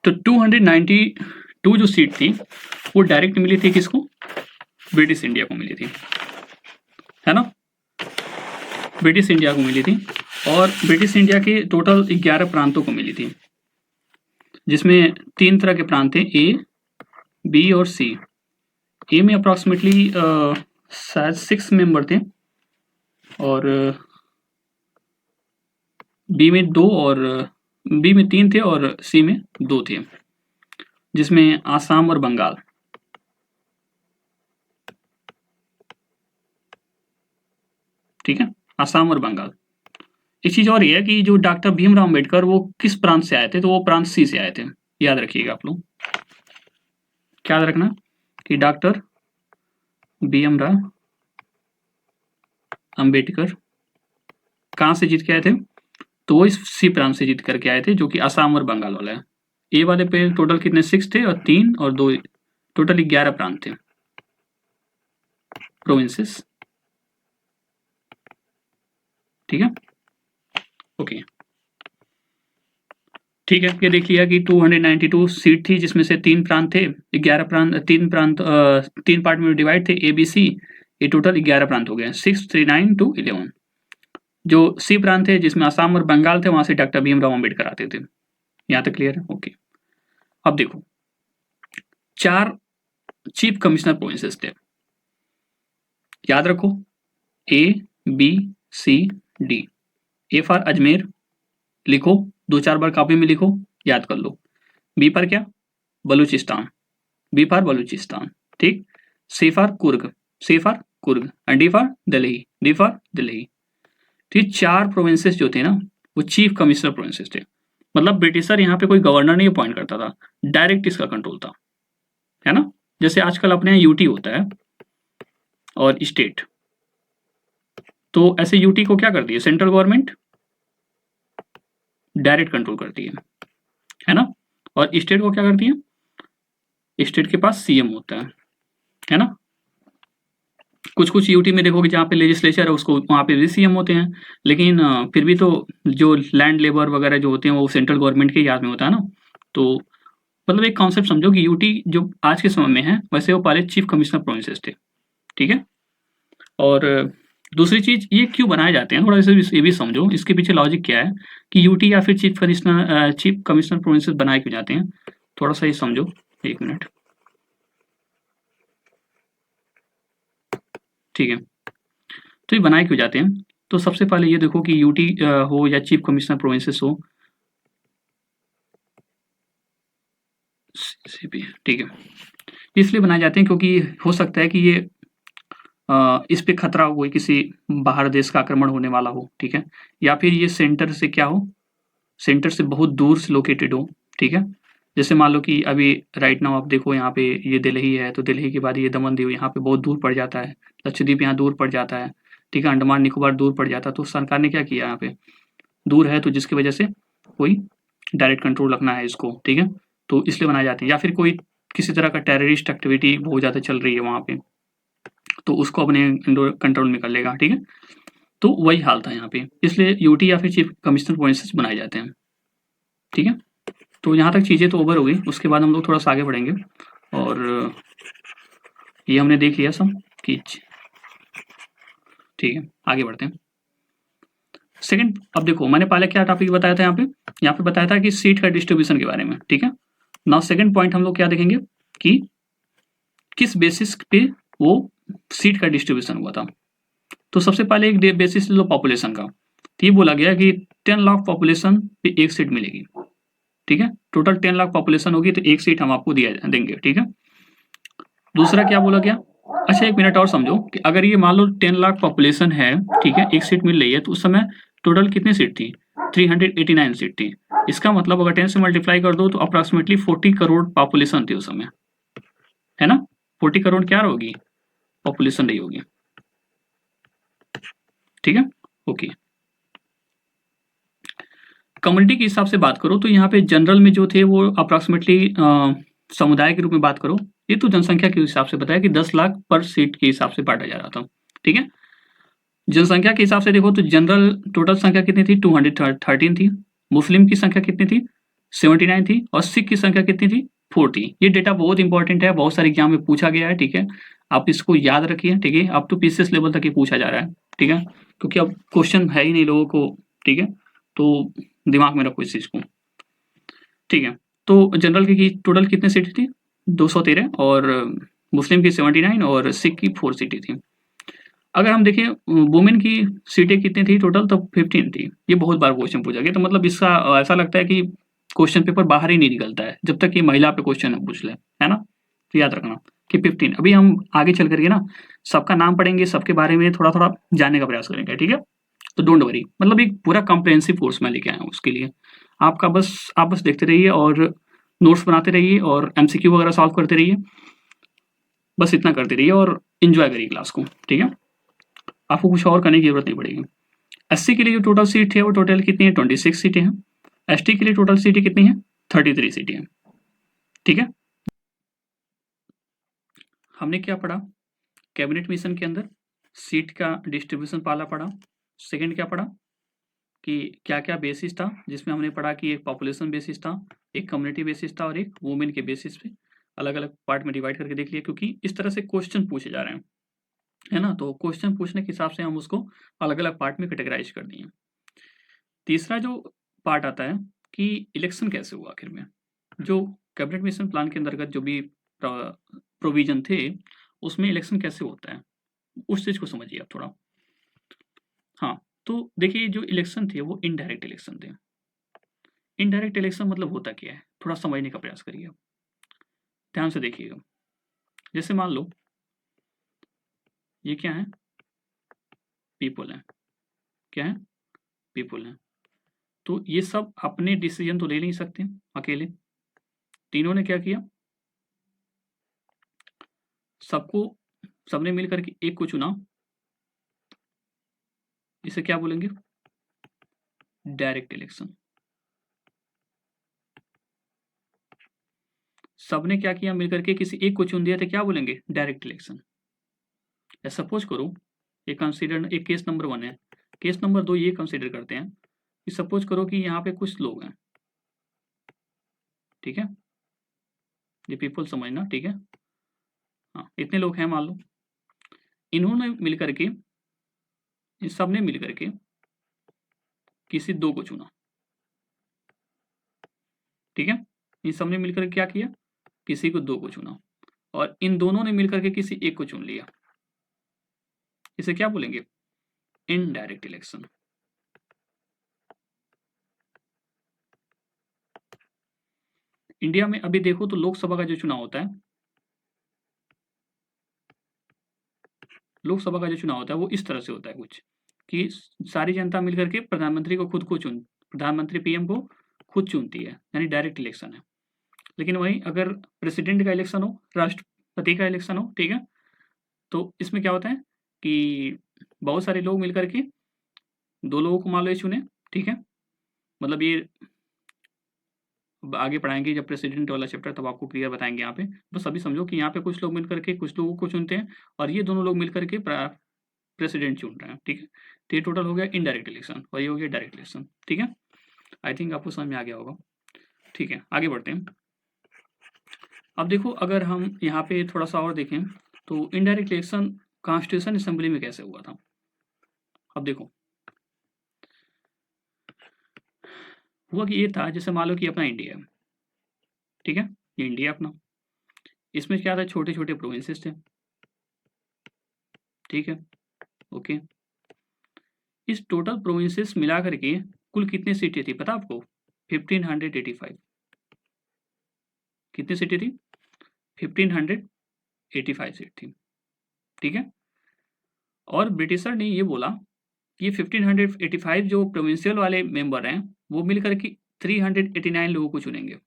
तो 292 जो सीट थी वो डायरेक्ट मिली थी किसको? ब्रिटिश इंडिया को मिली थी, है ना, ब्रिटिश इंडिया को मिली थी। और ब्रिटिश इंडिया के टोटल 11 प्रांतों को मिली थी, जिसमें तीन तरह के प्रांत थे, ए, बी और सी। ए में अप्रॉक्सीमेटली शायद 6 मेंबर थे, और बी में 2, और बी में 3 थे, और सी में 2 थे, जिसमें आसाम और बंगाल। ठीक है, आसाम और बंगाल। एक चीज और ये है कि जो डॉक्टर भीमराव अम्बेडकर वो किस प्रांत से आए थे? तो वो प्रांत सी से आए थे, याद रखिएगा आप लोग, क्या याद रखना कि डॉक्टर भीमराव अम्बेडकर कहाँ से जीत के आए थे? तो वो इस सी प्रांत से जीत करके आए थे, जो कि आसाम और बंगाल वाला है। ए वाले पे टोटल कितने? 6 थे, और 3 और 2, टोटल 11 प्रांत थे, प्रोविंसेस। ठीक है, ओके। ठीक है, ये देख लिया कि 292 सीट थी जिसमें से 3 प्रांत थे, 11 प्रांत, 3 प्रांत 3 पार्ट में डिवाइड थे ए बी सी, ये टोटल 11 प्रांत हो गए 6, 3, 9 to 11। जो सी प्रांत थे जिसमें असम और बंगाल थे वहां से डॉक्टर भीमराव अम्बेडकर आते थे। यहाँ तक क्लियर है? ओके। अब देखो 4 चीफ कमिश्नर प्रोविंसेस थे, याद रखो A B C D. A for Ajmer लिखो, 2-4 बार कॉपी में लिखो, याद कर लो। बी पर क्या? बलूचिस्तान, बी फॉर बलूचिस्तान, ठीक। C for Coorg, C for Coorg, and D for Delhi, D for Delhi. तो ये 4 प्रोविंसेस जो थे ना वो चीफ कमिश्नर प्रोविंसेस थे। मतलब ब्रिटिशर यहाँ पे कोई गवर्नर नहीं अपॉइंट करता था, डायरेक्ट इसका कंट्रोल था, है ना। जैसे आजकल अपने यहाँ यूटी होता है और स्टेट, तो ऐसे यूटी को क्या करती है सेंट्रल गवर्नमेंट, डायरेक्ट कंट्रोल करती है ना। और स्टेट को क्या करती है, स्टेट के पास सीएम होता है ना। कुछ कुछ यूटी में देखोगे जहाँ पे लेजिस्लेचर है उसको वहाँ पे भी सीएम होते हैं, लेकिन फिर भी तो जो लैंड लेबर वगैरह जो होते हैं वो सेंट्रल गवर्नमेंट के याद में होता है ना। तो मतलब एक कॉन्सेप्ट समझो कि यूटी जो आज के समय में है वैसे वो पहले चीफ कमिश्नर प्रोविंसेस थे, ठीक है। और दूसरी चीज ये क्यों बनाए जाते हैं थोड़ा सा ये भी समझो, इसके पीछे लॉजिक क्या है कि यूटी या फिर चीफ कमिश्नर प्रोविंसेस बनाए क्यों जाते हैं, थोड़ा सा ये समझो। 1 मिनट, ठीक है। तो ये बनाए क्यों जाते हैं, तो सबसे पहले ये देखो कि यूटी हो या चीफ कमिश्नर प्रोविंसेस हो, ठीक है, इसलिए बनाए जाते हैं क्योंकि हो सकता है कि ये इस पे खतरा हो, कोई किसी बाहर देश का आक्रमण होने वाला हो, ठीक है, या फिर ये सेंटर से क्या हो, सेंटर से बहुत दूर से लोकेटेड हो, ठीक है। जैसे मान लो कि अभी राइट नाउ आप देखो यहाँ पे ये दिल्ली है, तो दिल्ली के बाद ये दमन दीव यहाँ पे बहुत दूर पड़ जाता है, लक्षद्वीप यहाँ दूर पड़ जाता है, ठीक है, अंडमान निकोबार दूर पड़ जाता है। तो सरकार ने क्या किया यहाँ पे, दूर है तो जिसकी वजह से कोई डायरेक्ट कंट्रोल रखना है इसको, ठीक है, तो इसलिए बनाए जाते हैं। या फिर कोई किसी तरह का टेररिस्ट एक्टिविटी बहुत ज़्यादा चल रही है वहाँ पे, तो उसको अपने कंट्रोल में कर लेगा, ठीक है। तो वही हाल था यहाँ पे, इसलिए यूटी या फिर चीफ कमिश्नर प्रोविंसेस बनाए जाते हैं, ठीक है। तो यहाँ तक चीज़ें तो ओवर हो गई, उसके बाद हम लोग थोड़ा सा आगे बढ़ेंगे और ये हमने देख लिया सब कि ठीक है, आगे बढ़ते हैं। सेकंड, अब देखो मैंने पहले क्या टॉपिक बताया था यहाँ पे बताया था कि सीट का डिस्ट्रीब्यूशन के बारे में, ठीक है। नाउ सेकंड पॉइंट हम लोग क्या देखेंगे कि किस बेसिस पे वो सीट का डिस्ट्रीब्यूशन हुआ था। तो सबसे पहले एक बेसिस ले लो पॉपुलेशन का, तो ये बोला गया कि 10 लाख पॉपुलेशन पे 1 सीट मिलेगी, ठीक है। टोटल 10 लाख पॉपुलेशन होगी तो 1 सीट हम आपको दिया देंगे, ठीक है। दूसरा क्या बोला गया, अच्छा 1 मिनट और समझो कि अगर ये मान लो 10 लाख पॉपुलेशन है, ठीक है, 1 सीट मिल रही है, तो उस समय टोटल कितनी सीट थी, 389 सीट थी। इसका मतलब अगर 10 से मल्टीप्लाई कर दो तो अप्रॉक्सीमेटली 40 करोड़ पॉपुलेशन थी उस समय, है ना। 40 करोड़ क्या होगी, पॉपुलेशन रही होगी, ठीक है, ओके। कम्युनिटी के हिसाब से बात करो तो यहाँ पे जनरल में जो थे वो अप्रॉक्सीमेटली समुदाय के रूप में बात करो, ये तो जनसंख्या के हिसाब से बताया कि 10 लाख पर सीट के हिसाब से बांटा जा रहा था, ठीक है। जनसंख्या के हिसाब से देखो तो जनरल टोटल संख्या कितनी थी, 213 थी। मुस्लिम की संख्या कितनी थी, 79 थी। और सिख की संख्या कितनी थी, 4 थी। ये डेटा बहुत इंपॉर्टेंट है, बहुत सारे एग्जाम में पूछा गया है, ठीक है, आप इसको याद रखिए, ठीक है। अब तो पीसीएस लेवल तक ही पूछा जा रहा है, ठीक है, क्योंकि अब क्वेश्चन है ही नहीं लोगों को, ठीक है, तो दिमाग में रखो इस चीज को, ठीक है। तो जनरल की टोटल कितनी सीट थी, 213, और मुस्लिम की 79 और सिख की 4 सीटें थी। अगर हम देखें वुमेन की सीटें कितनी थी टोटल, तो 15 थी। ये बहुत बार क्वेश्चन पूछा गया, तो मतलब इसका ऐसा लगता है कि क्वेश्चन पेपर बाहर ही नहीं निकलता है जब तक कि महिला पे क्वेश्चन पूछ ले, है ना। तो याद रखना कि 15। अभी हम आगे चल करके ना सबका नाम पढ़ेंगे, सबके बारे में थोड़ा थोड़ा जानने का प्रयास करेंगे, ठीक है। तो डोंट वरी, मतलब एक पूरा कॉम्प्रिहेंसिव कोर्स मैं लेके आया हूँ उसके लिए। आप बस देखते रहिए और नोट्स बनाते रहिए और एमसीक्यू वगैरह सॉल्व करते रहिए, बस इतना करते रहिए और इंजॉय करिए क्लास को, ठीक है। आपको कुछ और करने की जरूरत नहीं पड़ेगी। एससी के लिए जो टोटल सीट है वो टोटल कितनी है, 26 सीटें हैं। एसटी के लिए टोटल सीटें कितनी है, 33 सीटें हैं, ठीक है। हमने क्या पढ़ा, कैबिनेट मिशन के अंदर सीट का डिस्ट्रीब्यूशन पहला पढ़ा। सेकंड क्या पढ़ा, कि क्या क्या बेसिस था, जिसमें हमने पढ़ा कि एक पॉपुलेशन बेसिस था, एक कम्युनिटी बेसिस था और एक वुमेन के बेसिस पे अलग अलग पार्ट में डिवाइड करके देख लिया, क्योंकि इस तरह से क्वेश्चन पूछे जा रहे हैं, है ना। तो क्वेश्चन पूछने के हिसाब से हम उसको अलग अलग पार्ट में कैटेगराइज कर दिए। तीसरा जो पार्ट आता है कि इलेक्शन कैसे हुआ आखिर में, जो कैबिनेट मिशन प्लान के अंतर्गत जो भी प्रोविजन थे उसमें इलेक्शन कैसे होता है, उस चीज को समझिए आप थोड़ा। हाँ, तो देखिए जो इलेक्शन थे वो इनडायरेक्ट इलेक्शन थे। इनडायरेक्ट इलेक्शन मतलब होता क्या है, थोड़ा समझने का प्रयास करिए, ध्यान से देखिएगा। जैसे मान लो ये क्या है, पीपल है, क्या है, पीपल है। तो ये सब अपने डिसीजन तो ले नहीं सकते अकेले, तीनों ने क्या किया, सबको सबने मिल करके एक को चुना, इसे क्या बोलेंगे, डायरेक्ट इलेक्शन। सबने क्या किया, मिलकर के किसी एक को चुन दिया, तो क्या बोलेंगे, डायरेक्ट इलेक्शन। सपोज करो एक केस नंबर 1 है, केस नंबर 2 ये कंसीडर करते हैं कि सपोज करो कि यहाँ पे कुछ लोग हैं, ठीक है, ये पीपल समझना, ठीक है। हाँ, इतने लोग हैं मान लो, इन्होंने मिलकर के, इन सब ने मिलकर के किसी 2 को चुना, ठीक है। इन सब ने मिलकर क्या किया, किसी को 2 को चुना, और इन दोनों ने मिलकर के किसी एक को चुन लिया, इसे क्या बोलेंगे, इनडायरेक्ट इलेक्शन। इंडिया में अभी देखो तो लोकसभा का जो चुनाव होता है, लोकसभा का जो चुनाव होता है वो इस तरह से होता है कुछ, कि सारी जनता मिलकर के प्रधानमंत्री को प्रधानमंत्री पीएम को खुद चुनती है, यानी डायरेक्ट इलेक्शन है। लेकिन वहीं अगर प्रेसिडेंट का इलेक्शन हो, राष्ट्रपति का इलेक्शन हो, ठीक है, तो इसमें क्या होता है कि बहुत सारे लोग मिलकर के 2 लोगों को मान लो ये चुने, ठीक है। मतलब ये आगे पढ़ाएंगे जब प्रेसिडेंट वाला चैप्टर, तब आपको क्लियर बताएंगे। यहाँ पे बस अभी समझो कि यहाँ पे कुछ लोग मिलकर के कुछ लोगों को चुनते हैं, और ये दोनों लोग मिलकर के प्रेसिडेंट चुन रहे हैं, ठीक है। तो ये टोटल हो गया इनडायरेक्ट इलेक्शन, और ये हो गया डायरेक्ट इलेक्शन, ठीक है। आई थिंक आपको समझ में आ गया होगा, ठीक है। आगे बढ़ते हैं। अब देखो अगर हम यहाँ पे थोड़ा सा और देखें तो इनडायरेक्ट इलेक्शन कॉन्स्टिट्यूशन असेंबली में कैसे हुआ था। अब देखो हुआ कि ये था, जैसे मान लो कि अपना इंडिया है, ठीक है, ये इंडिया अपना, इसमें क्या था, छोटे छोटे प्रोविंसेस थे, ठीक है, ओके। इस टोटल प्रोविंसेस मिला करके कुल कितनी सीटें थी पता आपको, 1585। कितनी सीटें थी, 1585 सीट थी, ठीक है। और ब्रिटिशर ने ये बोला कि 1585 जो प्रोविंशियल वाले मेंबर हैं वो मिलकर के 389 लोगों को चुनेंगे।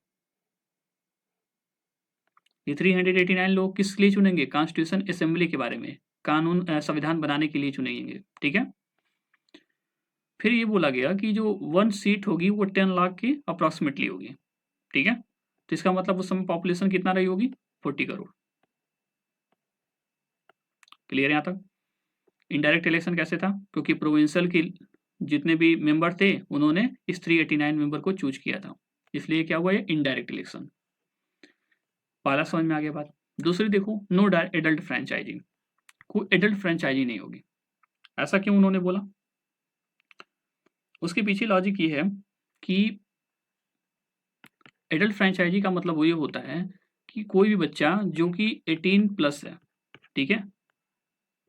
ये 389 लोग किस लिए चुनेंगे, कॉन्स्टिट्यूशन असेंबली के बारे में, कानून संविधान बनाने के लिए चुनेंगे, ठीक है। फिर ये बोला गया कि जो 1 सीट होगी वो 10 लाख की अप्रॉक्सीमेटली होगी, ठीक है। तो इसका मतलब उस समय पॉपुलेशन कितना रही होगी, 40 करोड़। क्लियर यहाँ तक। इनडायरेक्ट इलेक्शन कैसे था, क्योंकि प्रोविंशियल के जितने भी मेंबर थे उन्होंने इस 389 मेंबर को चूज किया था, इसलिए क्या हुआ, ये इनडायरेक्ट इलेक्शन। पहला समझ में आ गया बात। दूसरी देखो, नो एडल्ट फ्रेंचाइजिंग, कोई एडल्ट फ्रेंचाइजी नहीं होगी। ऐसा क्यों उन्होंने बोला, उसके पीछे लॉजिक ये है कि एडल्ट फ्रेंचाइजी का मतलब वो ये होता है कि कोई भी बच्चा जो कि 18 प्लस है, ठीक है,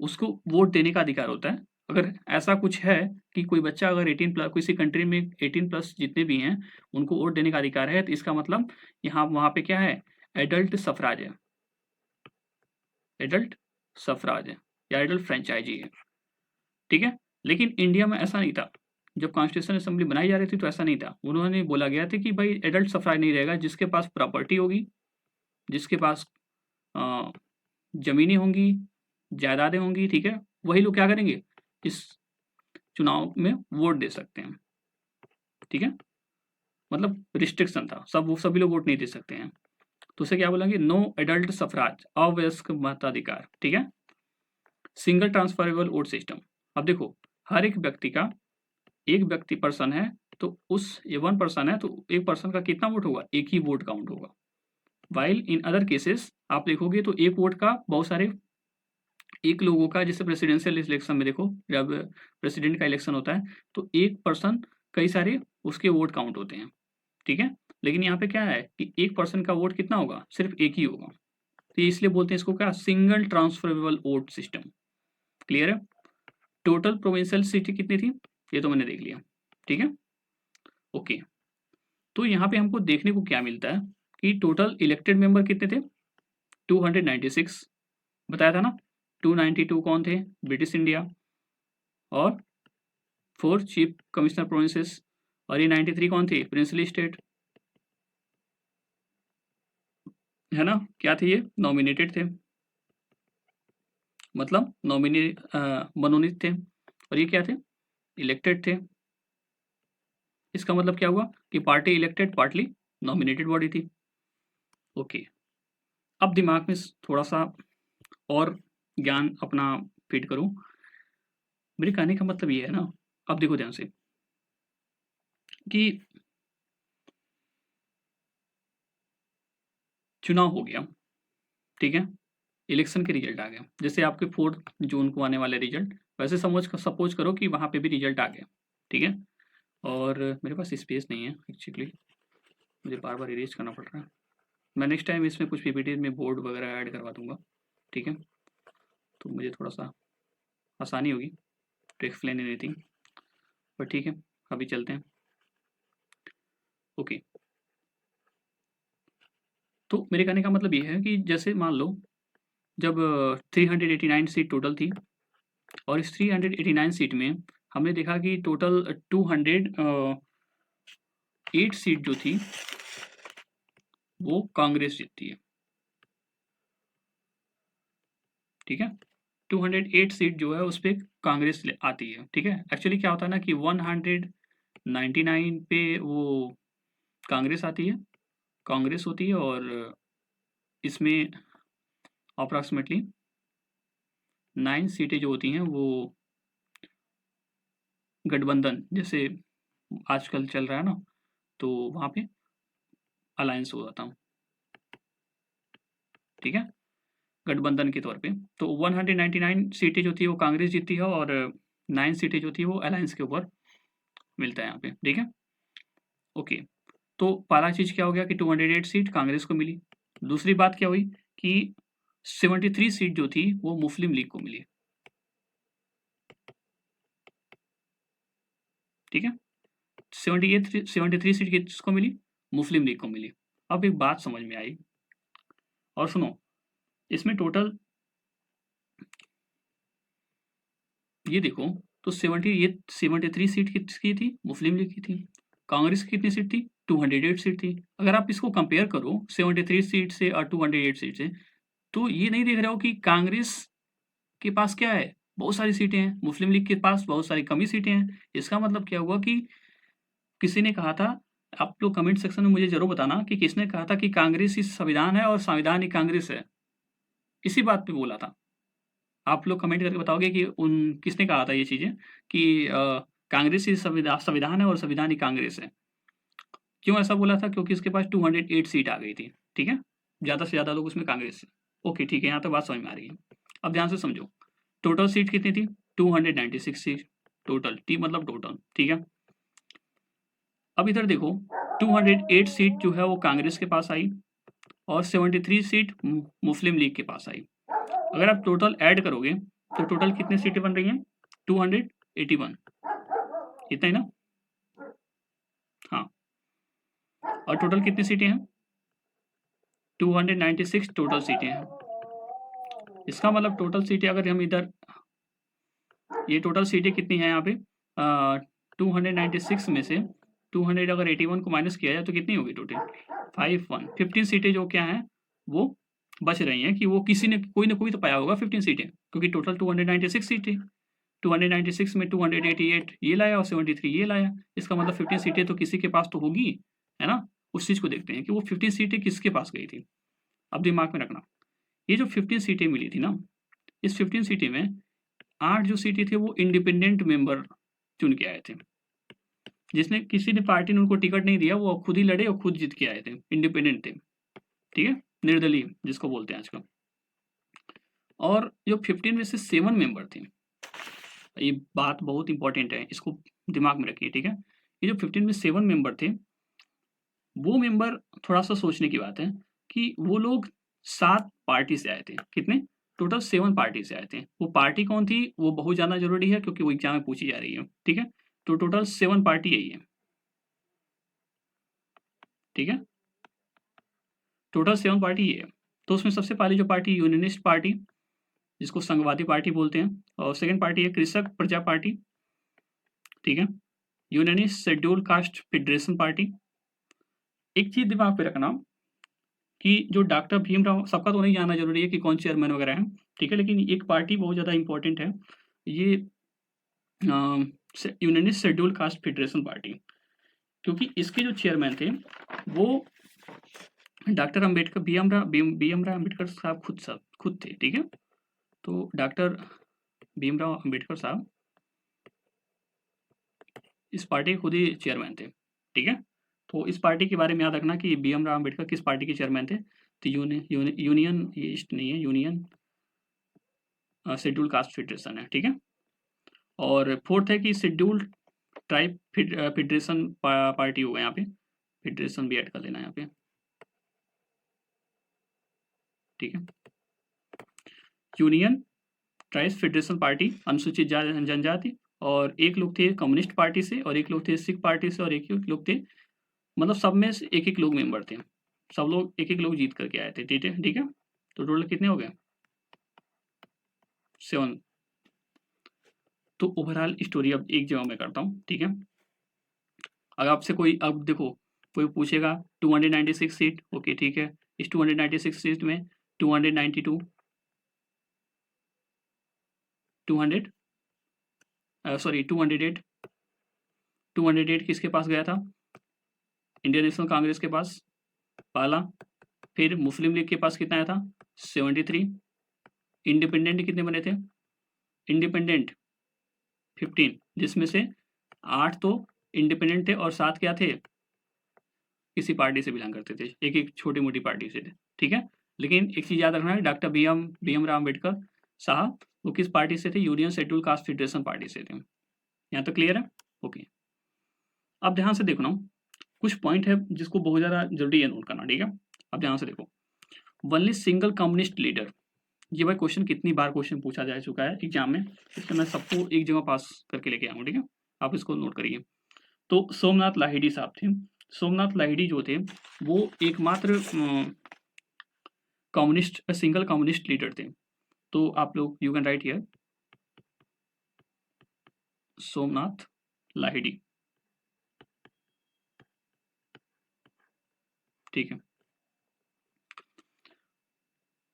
उसको वोट देने का अधिकार होता है। अगर ऐसा कुछ है कि कोई बच्चा अगर 18 प्लस, किसी कंट्री में 18 प्लस जितने भी हैं उनको वोट देने का अधिकार है, तो इसका मतलब यहाँ वहाँ पे क्या है, एडल्ट सफराज है, एडल्ट सफराज है या एडल्ट फ्रेंचाइजी है, ठीक है। लेकिन इंडिया में ऐसा नहीं था, जब कॉन्स्टिट्यूशन असेंबली बनाई जा रही थी तो ऐसा नहीं था। उन्होंने बोला गया था कि भाई एडल्ट सफराज नहीं रहेगा, जिसके पास प्रॉपर्टी होगी, जिसके पास जमीनें होंगी, जायदादें होंगी, ठीक है, वही लोग क्या करेंगे, इस चुनाव में वोट दे सकते हैं, ठीक है। मतलब रिस्ट्रिक्शन था, सब वो सभी लोग वोट नहीं दे सकते हैं। तो उसे क्या बोलेंगे, नो एडल्ट सफराज, अवयस्क मताधिकार, ठीक है। Single transferable vote system. अब देखो हर एक व्यक्ति का एक व्यक्ति पर्सन है तो उस ये 1 पर्सन है तो एक पर्सन का कितना वोट होगा, एक ही वोट काउंट होगा। वाइल इन अदर केसेस आप देखोगे तो एक वोट का बहुत सारे एक लोगों का, जैसे प्रेसिडेंशियल इलेक्शन में देखो जब प्रेसिडेंट का इलेक्शन होता है तो एक पर्सन कई सारे उसके वोट काउंट होते हैं, ठीक है। लेकिन यहाँ पे क्या है कि एक पर्सन का वोट कितना होगा, सिर्फ एक ही होगा। तो इसलिए बोलते हैं इसको क्या, single transferable vote system. Clear है। टोटल प्रोविंशियल सीटें कितनी थी ये तो मैंने देख लिया, ठीक है। ओके, तो यहाँ पे हमको देखने को क्या मिलता है कि टोटल इलेक्टेड मेंबर कितने थे, 296 बताया था ना। 292 कौन थे, ब्रिटिश इंडिया और 4 चीफ कमिश्नर प्रोविंसेस, और ये 93 कौन थे, प्रिंसली स्टेट, है ना। क्या थे ये, नॉमिनेटेड थे, मतलब मनोनीत थे, और ये क्या थे, इलेक्टेड थे। इसका मतलब क्या हुआ कि party elected partly nominated body थी। ओके, अब दिमाग में थोड़ा सा और ज्ञान अपना फीड करूं। मेरे कहने का मतलब ये है ना, अब देखो ध्यान से कि चुनाव हो गया, ठीक है, इलेक्शन के रिजल्ट आ गया, जैसे आपके 4 जून को आने वाले रिजल्ट, वैसे सपोज करो कि वहाँ पे भी रिजल्ट आ गया, ठीक है। और मेरे पास स्पेस नहीं है एक्चुअली, मुझे बार बार इरेज करना पड़ रहा है। मैं नेक्स्ट टाइम इसमें कुछ पीपीटी में बोर्ड वगैरह ऐड करवा दूंगा, ठीक है, तो मुझे थोड़ा सा आसानी होगी टू एक्सप्लेन एनीथिंग, पर ठीक है अभी चलते हैं। ओके, तो मेरे कहने का मतलब ये है कि जैसे मान लो जब 389 सीट टोटल थी, और इस 389 सीट में हमने देखा कि टोटल 208 सीट जो थी वो कांग्रेस जीतती है, ठीक है। 208 सीट जो है उस पर कांग्रेस आती है, ठीक है। एक्चुअली क्या होता है ना कि 199 पे वो कांग्रेस आती है, कांग्रेस होती है, और इसमें अप्रॉक्सीमेटली 9 सीटें जो होती हैं वो गठबंधन, जैसे आजकल चल रहा है ना, तो वहाँ पे अलायंस हो जाता हूँ, ठीक है, गठबंधन के तौर पे। तो 199 सीटें जो थी वो कांग्रेस जीतती है, और 9 सीटें जो थी वो अलायंस के ऊपर मिलता है यहाँ पे, ठीक है। ओके, तो पहला चीज़ क्या हो गया कि 208 सीट कांग्रेस को मिली। दूसरी बात क्या हुई कि 73 सीट जो थी वो मुस्लिम लीग को मिली, ठीक है। 73 सीट किसको मिली, मुस्लिम लीग को मिली। अब एक बात समझ में आई, और सुनो, इसमें टोटल ये देखो, तो 73 सीट किसकी थी, मुस्लिम लीग की थी। कांग्रेस की कितनी सीट थी, 208 सीट थी। अगर आप इसको कंपेयर करो 73 सीट से और 208 सीट से, तो ये नहीं देख रहे हो कि कांग्रेस के पास क्या है, बहुत सारी सीटें हैं, मुस्लिम लीग के पास बहुत सारी कमी सीटें हैं। इसका मतलब क्या हुआ कि किसी ने कहा था, आप लोग कमेंट सेक्शन में मुझे जरूर बताना कि किसने कहा था कि कांग्रेस ही संविधान है और संविधान ही कांग्रेस है। इसी बात पे बोला था। आप लोग कमेंट करके बताओगे कि उन किसने कहा था ये चीजें कि कांग्रेस ही संविधान है और संविधान ही कांग्रेस है। क्यों ऐसा बोला था, क्योंकि इसके पास 208 सीट आ गई थी, ठीक है, ज्यादा से ज्यादा लोग उसमें कांग्रेस से। ओके ठीक है, यहाँ तक बात समझ में आ रही है। अब ध्यान से समझो, टोटल सीट कितनी थी, 296 सीट टोटल, टी मतलब टोटल, ठीक है। अब इधर देखो, 208 सीट जो है वो कांग्रेस के पास आई, और 73 सीट मुस्लिम लीग के पास आई। अगर आप टोटल ऐड करोगे तो टोटल कितने सीटें बन रही हैं, 281, इतना ही ना, हाँ। और टोटल कितनी सीटें हैं, 296 टोटल सीटें हैं। इसका मतलब टोटल सीटें अगर हम इधर, ये टोटल सीटें कितनी हैं यहाँ पे, 296 में से 200 अगर 81 को माइनस किया जाए तो कितनी होगी टोटल, 15 सीटें जो क्या हैं वो बच रही हैं, कि वो किसी ने कोई ना कोई तो पाया होगा 15 सीटें, क्योंकि टोटल 296 सीटें, 296 में 288 ये लाया और 73 ये लाया, इसका मतलब 15 सीटें तो किसी के पास तो होगी, है ना। उस चीज़ को देखते हैं कि वो 15 सीटें किसके पास गई थी। अब दिमाग में रखना, ये जो 15 सीटें मिली थी ना, इस 15 सीटें में 8 जो सीटें थे वो इंडिपेंडेंट मेंबर चुन के आए थे, जिसने किसी ने पार्टी ने उनको टिकट नहीं दिया, वो खुद ही लड़े और खुद जीत के आए थे, इंडिपेंडेंट थे, ठीक है, निर्दलीय जिसको बोलते हैं आजकल। और जो 15 में से 7 मेंबर थे, ये बात बहुत इंपॉर्टेंट है, इसको दिमाग में रखिए, ठीक है। ये जो 15 में 7 मेंबर थे, वो मेंबर, थोड़ा सा सोचने की बात है कि वो लोग 7 पार्टी से आए थे। कितने? टोटल 7 पार्टी से आए थे। वो पार्टी कौन थी वो बहुत जानना जरूरी है, क्योंकि वो एग्जाम में पूछी जा रही है, ठीक है। तो टोटल 7 पार्टी यही है, ठीक है, टोटल 7 पार्टी ये है। तो उसमें सबसे पहली जो पार्टी, यूनियनिस्ट पार्टी, जिसको संघवादी पार्टी बोलते हैं, और सेकेंड पार्टी है कृषक प्रजा पार्टी, ठीक है, unionist schedule caste federation party. एक चीज दिमाग पे रखना कि जो डॉक्टर भीमराव, सबका तो नहीं जानना जरूरी है कि कौन चेयरमैन वगैरह है, ठीक है, लेकिन एक पार्टी बहुत ज़्यादा इंपॉर्टेंट है, ये unionist schedule caste federation party, क्योंकि इसके जो चेयरमैन थे वो doctor Ambedkar, B M Rao Ambedkar sahab खुद थे, ठीक है। तो डॉक्टर भीमराव अम्बेडकर साहब इस पार्टी के खुद ही चेयरमैन थे, ठीक है। तो इस पार्टी के बारे में याद रखना कि बी एम राव अम्बेडकर किस पार्टी के चेयरमैन थे। तो यूनियन ईस्ट नहीं है, यूनियन शेड्यूल कास्ट फेडरेशन है, ठीक है। और फोर्थ है कि शेड्यूल ट्राइब फेडरेशन पार्टी होगा, यहाँ पे फेडरेशन भी ऐड कर लेना यहाँ पे, ठीक है। यूनियन ट्राइब फेडरेशन पार्टी अनुसूचित जनजाति, और एक लोग थे कम्युनिस्ट पार्टी से, और एक लोग थे सिख पार्टी से, और एक लोग थे, मतलब सब में से एक एक लोग मेंबर थे, सब लोग एक एक लोग जीत करके आए थे, ठीक है, ठीक है। तो टोटल कितने हो गए? 7। तो ओवरऑल स्टोरी अब एक जगह में करता हूँ, ठीक है। अगर आपसे कोई, अब देखो, कोई पूछेगा 296 सीट, ओके ठीक है, इस 296 सीट में 292, 200 सॉरी 208, 208 किसके पास गया था? इंडियन नेशनल कांग्रेस के पास पहला। फिर मुस्लिम लीग के पास कितना आया था? 73। इंडिपेंडेंट कितने बने थे? इंडिपेंडेंट 15, जिसमें से 8 तो इंडिपेंडेंट थे और 7 क्या थे? किसी पार्टी से बिलोंग करते थे, एक एक छोटी मोटी पार्टी से थे, ठीक है। लेकिन एक चीज याद रखना है, doctor B M Rao Ambedkar sahab वो किस पार्टी से थे? Union schedule caste federation party से थे। यहाँ तो क्लियर है? ओके। अब ध्यान से देखना, कुछ पॉइंट है जिसको बहुत ज़्यादा जरूरी है नोट करना, ठीक है। अब ध्यान से देखो, वनली सिंगल कम्युनिस्ट लीडर, ये भाई क्वेश्चन कितनी बार क्वेश्चन पूछा जा चुका है एग्जाम में, इसलिए मैं सबको एक जगह पास करके लेके आऊँ, ठीक है। आप इसको नोट करिए। तो सोमनाथ लाहिड़ी साहब थे। सोमनाथ लाहिड़ी जो थे वो एकमात्र कम्युनिस्ट, सिंगल कम्युनिस्ट लीडर थे। तो आप लोग you can write here Somnath Lahiri, ठीक है।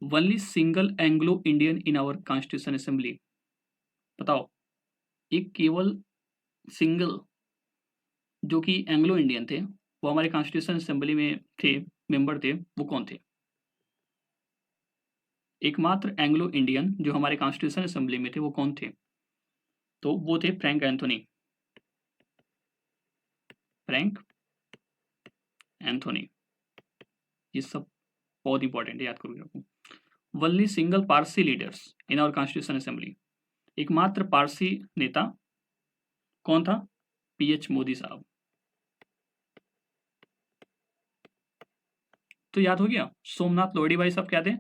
Only single Anglo Indian in our constitution assembly, बताओ, एक केवल सिंगल जो कि एंग्लो इंडियन थे वो हमारे कॉन्स्टिट्यूशन असेंबली में थे, मेंबर थे, वो कौन थे? एकमात्र एंग्लो इंडियन जो हमारे कॉन्स्टिट्यूशन असेंबली में थे वो कौन थे? तो वो थे फ्रैंक एंथोनी, फ्रैंक एंथोनी। ये सब बहुत इंपॉर्टेंट है, याद करोगे आपको। Only single Parsi leaders in our constitution assembly, एकमात्र पारसी नेता कौन था? पीएच मोदी साहब। तो याद हो गया, सोमनाथ लोहड़ी भाई साहब क्या थे?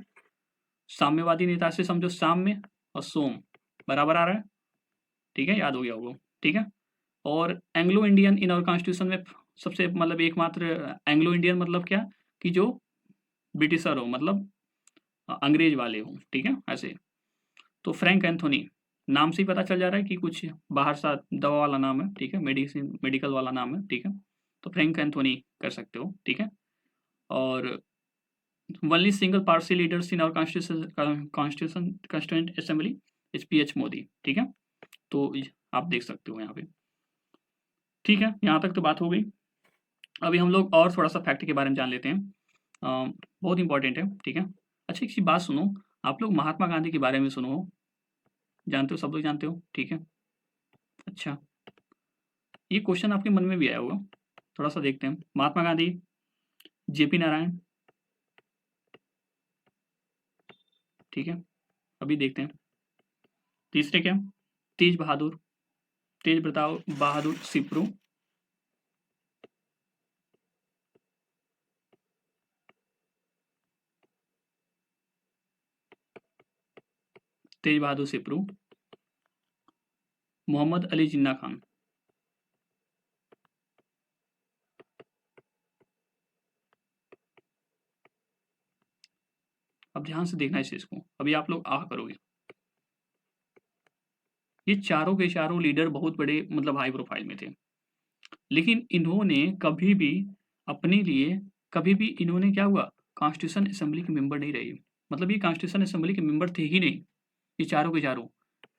साम्यवादी नेता से समझो, साम्य और सोम बराबर आ रहा है, ठीक है, याद हो गया होगा, ठीक है। और Anglo Indian in our constitution में सबसे, मतलब एकमात्र एंग्लो इंडियन मतलब क्या, कि जो ब्रिटिशर हो, मतलब अंग्रेज वाले हो, ठीक है, ऐसे। तो फ्रैंक एंथोनी, नाम से ही पता चल जा रहा है कि कुछ बाहर सा दवा वाला नाम है, ठीक है, मेडिसिन मेडिकल वाला नाम है, ठीक है। तो फ्रैंक एंथोनी कर सकते हो, ठीक है। और only single Parsi leaders in our constitution constituent assembly is P H Modi, ठीक है। तो आप देख सकते हो यहाँ पे, ठीक है, यहाँ तक तो बात हो गई। अभी हम लोग और थोड़ा सा फैक्ट के बारे में जान लेते हैं, बहुत इंपॉर्टेंट है, ठीक है। अच्छा एक सी बात सुनो, आप लोग महात्मा गांधी के बारे में सुनो, जानते हो, सब लोग जानते हो, ठीक है। अच्छा ये क्वेश्चन आपके मन में भी आया होगा, थोड़ा सा देखते हैं। महात्मा गांधी, जेपी नारायण, ठीक है, अभी देखते हैं। तीसरे क्या, तेज बहादुर, तेज प्रताप बहादुर सिप्रू, तेज बहादुर सिप्रू, मोहम्मद अली जिन्ना खान। अब ध्यान से देखना इस चीज को, अभी आप लोग आह करोगे। ये चारों के चारों लीडर बहुत बड़े मतलब हाई प्रोफाइल में थे, लेकिन इन्होंने कभी भी अपने लिए, कभी भी इन्होंने क्या हुआ, कॉन्स्टिट्यूशन असेंबली के मेंबर नहीं रहे। मतलब ये कॉन्स्टिट्यूशन असेंबली के मेंबर थे ही नहीं, ये चारों के चारों,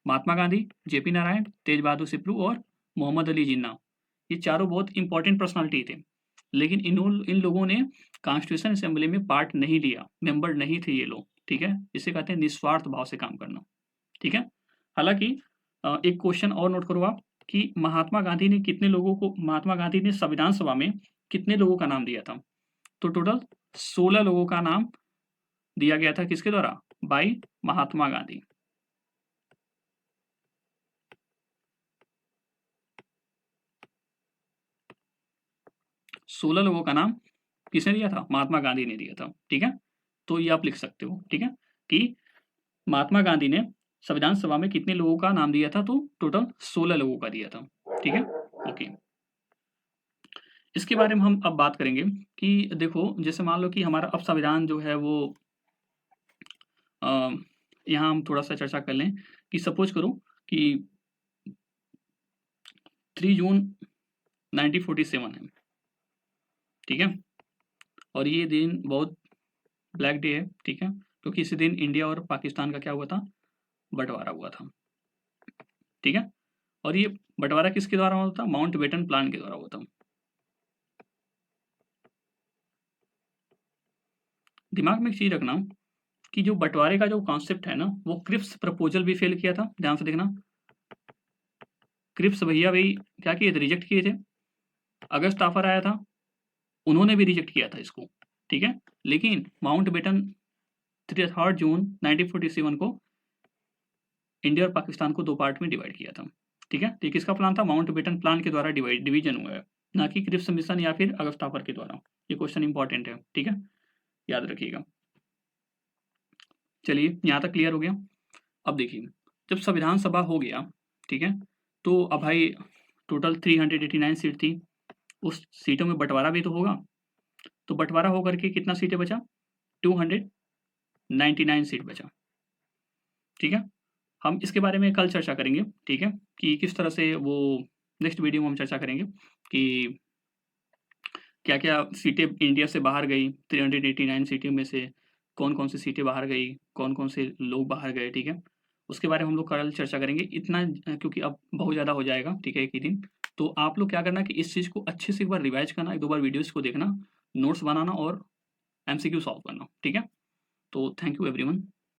महात्मा गांधी, जेपी नारायण, तेज बहादुर सिप्रू और मोहम्मद अली जिन्ना, ये चारों बहुत इंपॉर्टेंट पर्सनालिटी थे, लेकिन इन लोगों ने कॉन्स्टिट्यूशन असेंबली में पार्ट नहीं लिया, मेंबर नहीं थे ये लोग, ठीक है। इसे कहते हैं निस्वार्थ भाव से काम करना, ठीक है। हालांकि एक क्वेश्चन और नोट करो आप कि महात्मा गांधी ने कितने लोगों को, महात्मा गांधी ने संविधान सभा में कितने लोगों का नाम दिया था, तो टोटल 16 लोगों का नाम दिया गया था, किसके द्वारा, बाई महात्मा गांधी। सोलह लोगों का नाम किसने दिया था, महात्मा गांधी ने दिया था, ठीक है। तो ये आप लिख सकते हो, ठीक है, कि महात्मा गांधी ने संविधान सभा में कितने लोगों का नाम दिया था, तो टोटल 16 लोगों का दिया था, ठीक है, ओके। इसके बारे में हम अब बात करेंगे कि देखो, जैसे मान लो कि हमारा अब संविधान जो है वो यहाँ हम थोड़ा सा चर्चा कर लें कि सपोज करो कि 3 जून 1947 है, ठीक है, और ये दिन बहुत ब्लैक डे है, ठीक है, क्योंकि इसी दिन इंडिया और पाकिस्तान का क्या हुआ था, बंटवारा हुआ था, ठीक है। और ये बंटवारा किसके द्वारा हुआ था, माउंटबेटन प्लान के द्वारा हुआ था। दिमाग में एक चीज रखना कि जो बंटवारे का जो कॉन्सेप्ट है ना, वो क्रिप्स प्रपोजल भी फेल किया था, ध्यान से देखना। क्रिप्स भैया भाई क्या किए थे, रिजेक्ट किए थे। अगस्त ऑफर आया था, उन्होंने भी रिजेक्ट किया था इसको, ठीक है। लेकिन माउंटबेटन 3 जून 1947 को इंडिया और पाकिस्तान को 2 पार्ट में डिवाइड किया था, ठीक है। तो किसका प्लान था, माउंटबेटन प्लान के द्वारा डिवीजन हुआ है, ना कि क्रिप्स मिशन या फिर अगस्त ऑफर के द्वारा। ये क्वेश्चन इंपॉर्टेंट है, ठीक है, याद रखिएगा। चलिए यहाँ तक क्लियर हो गया। अब देखिए, जब संविधान सभा हो गया, ठीक है, तो अब भाई टोटल 389 सीट थी, उस सीटों में बंटवारा भी तो होगा, तो बंटवारा होकर के कितना सीटें बचा, 299 सीट बचा, ठीक है। हम इसके बारे में कल चर्चा करेंगे, ठीक है, कि किस तरह से वो नेक्स्ट वीडियो में हम चर्चा करेंगे कि क्या क्या सीटें इंडिया से बाहर गई, 389 सीटें में से कौन कौन सी सीटें बाहर गई, कौन कौन से लोग बाहर गए, ठीक है। उसके बारे में हम लोग कल चर्चा करेंगे, इतना क्योंकि अब बहुत ज़्यादा हो जाएगा, ठीक है, एक ही दिन। तो आप लोग क्या करना कि इस चीज़ को अच्छे से एक बार रिवाइज करना, 1-2 बार वीडियोज़ को देखना, नोट्स बनाना और एमसीक्यू सॉल्व करना, ठीक है। तो थैंक यू एवरीवन।